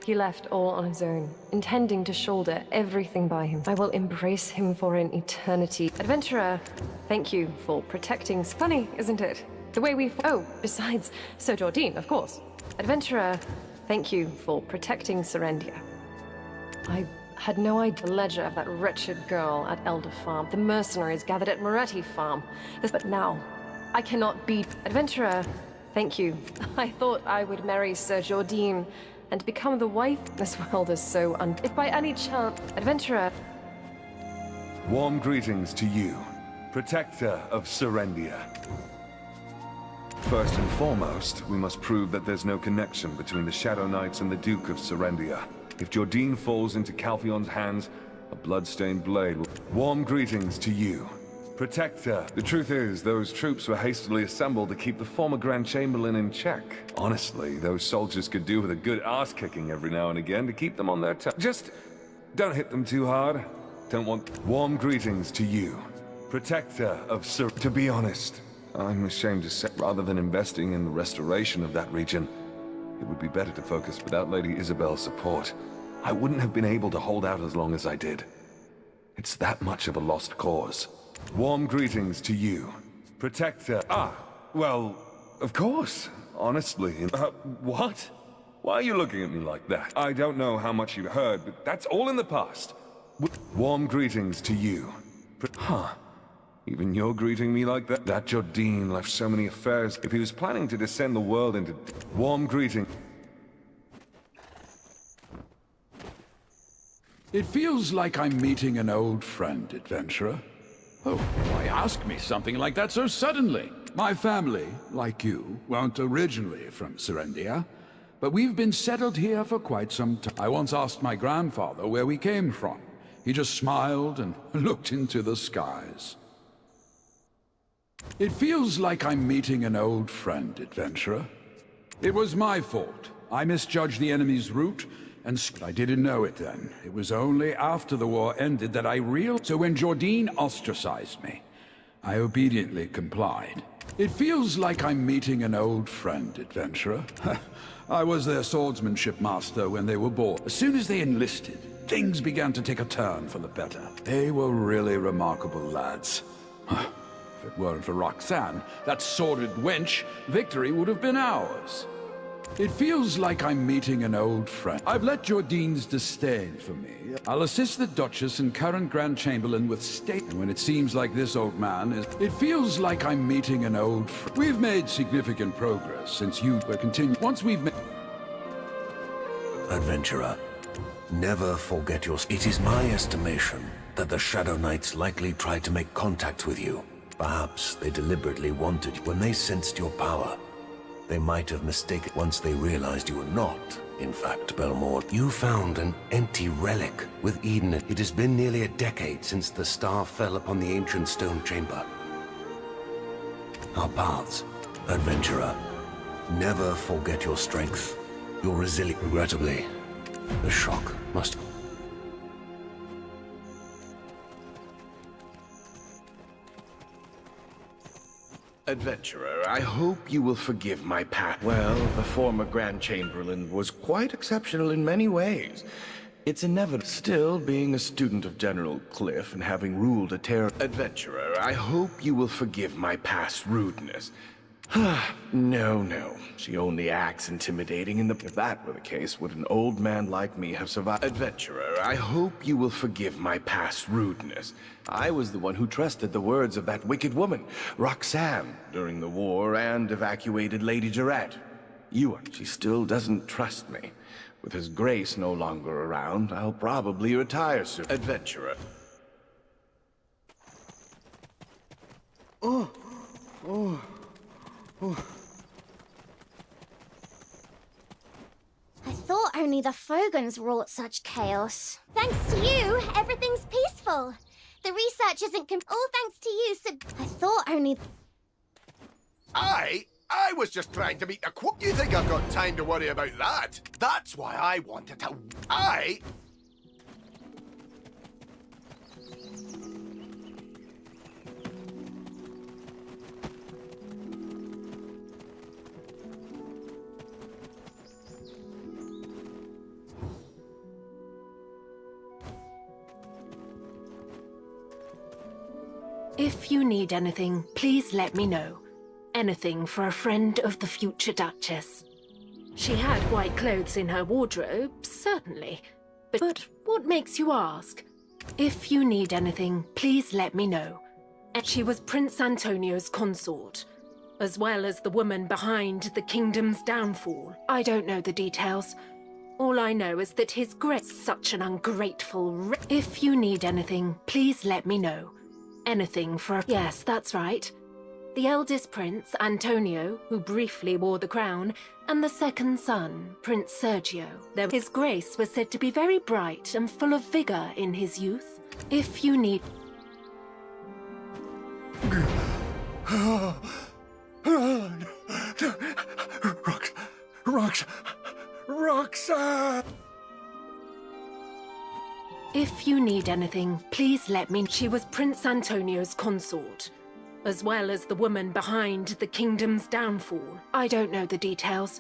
He left all on his own, intending to shoulder everything by him. I will embrace him for an eternity. Adventurer, thank you for protecting... Funny, isn't it? The way we... Oh, besides, Sir Jardine, of course. Adventurer, thank you for protecting Serendia. I had no idea the ledger of that wretched girl at Elder Farm, the mercenaries gathered at Moretti Farm. But now, I cannot be... Adventurer, thank you. I thought I would marry Sir Jardine and become the wife. This world is so If by any chance... Adventurer... Warm greetings to you, protector of Serendia. First and foremost, we must prove that there's no connection between the Shadow Knights and the Duke of Serendia. If Jardine falls into Calpheon's hands, a blood-stained blade will... Warm greetings to you, protector. The truth is, those troops were hastily assembled to keep the former Grand Chamberlain in check. Honestly, those soldiers could do with a good ass-kicking every now and again to keep them on their toes. Just don't hit them too hard. Don't want... Warm greetings to you, protector of Sir... To be honest, I'm ashamed to say, rather than investing in the restoration of that region, it would be better to focus. Without Lady Isabel's support, I wouldn't have been able to hold out as long as I did. It's that much of a lost cause. Warm greetings to you, protector... well, of course, honestly. What? Why are you looking at me like that? I don't know how much you heard, but that's all in the past. Warm greetings to you. Even you're greeting me like that? That Jardine left so many affairs. If he was planning to descend the world into... Warm greeting. It feels like I'm meeting an old friend, adventurer. Oh, why ask me something like that so suddenly? My family, like you, weren't originally from Serendia, but we've been settled here for quite some time. I once asked my grandfather where we came from. He just smiled and looked into the skies. It feels like I'm meeting an old friend, adventurer. It was my fault. I misjudged the enemy's route, and I didn't know it then. It was only after the war ended that I realized. So when Jordine ostracized me, I obediently complied. It feels like I'm meeting an old friend, adventurer. I was their swordsmanship master when they were born. As soon as they enlisted, things began to take a turn for the better. They were really remarkable lads. If it weren't for Roxanne, that sordid wench, victory would have been ours. It feels like I'm meeting an old friend. I've let Jordine's disdain for me. I'll assist the Duchess and current Grand Chamberlain with state. And when it seems like this old man is... It feels like I'm meeting an old friend. We've made significant progress since you were continuing. Once we've made... Adventurer, never forget your... It is my estimation that the Shadow Knights likely tried to make contact with you. Perhaps they deliberately wanted you. When they sensed your power, they might have mistaken once they realized you were not, in fact, Belmore. You found an empty relic with Eden. It has been nearly a decade since the star fell upon the ancient stone chamber. Our paths, adventurer. Never forget your strength, your resilience. Regrettably, the shock must... Adventurer, I hope you will forgive my past. Well, the former Grand Chamberlain was quite exceptional in many ways. It's inevitable. Still, being a student of General Cliff and having ruled a Adventurer, I hope you will forgive my past rudeness. No. She only acts intimidating in the... If that were the case, would an old man like me have survived? Adventurer, I hope you will forgive my past rudeness. I was the one who trusted the words of that wicked woman, Roxanne, during the war and evacuated Lady Jarrett. She still doesn't trust me. With His Grace no longer around, I'll probably retire soon. Adventurer. Oh. I thought only the Fogans wrought such chaos. Thanks to you, everything's peaceful. The research isn't all thanks to you, I thought only... I was just trying to meet a quote. You think I've got time to worry about that? That's why I wanted to... If you need anything, please let me know. Anything for a friend of the future Duchess. She had white clothes in her wardrobe, certainly. But what makes you ask? If you need anything, please let me know. And she was Prince Antonio's consort, as well as the woman behind the kingdom's downfall. I don't know the details. All I know is that His Grace is such an ungrateful... If you need anything, please let me know. Anything for... Yes, that's right. The eldest prince, Antonio, who briefly wore the crown, and the second son, Prince Sergio. His Grace was said to be very bright and full of vigor in his youth. If you need... Roxanne! If you need anything, please let me... She was Prince Antonio's consort, as well as the woman behind the kingdom's downfall. I don't know the details.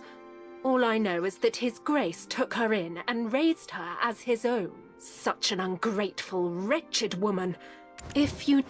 All I know is that His Grace took her in and raised her as his own. Such an ungrateful, wretched woman. If you...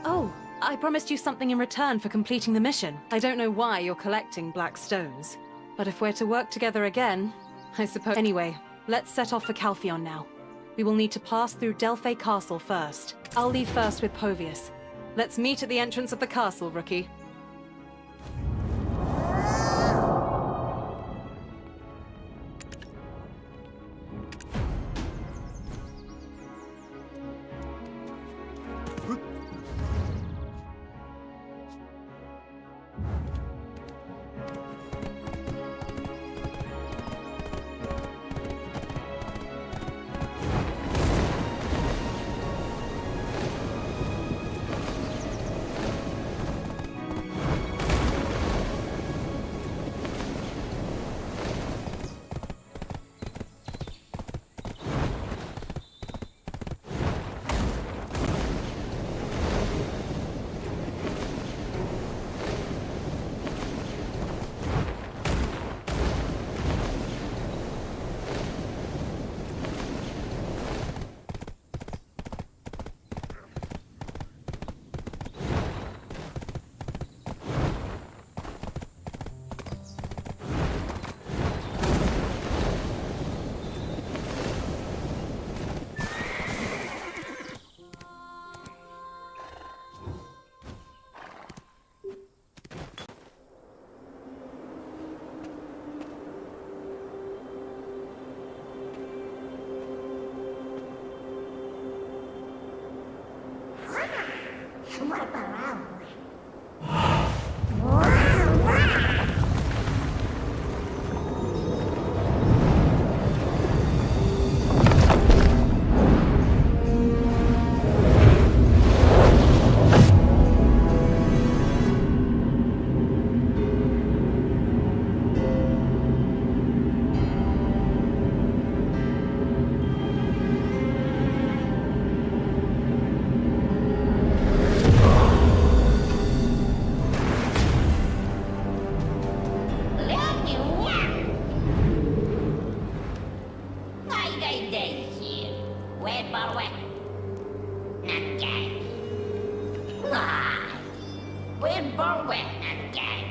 Oh, I promised you something in return for completing the mission. I don't know why you're collecting black stones, but if we're to work together again, I suppose... Anyway, let's set off for Calpheon now. We will need to pass through Delphi Castle first. I'll leave first with Povius. Let's meet at the entrance of the castle, rookie. We're Borwin again.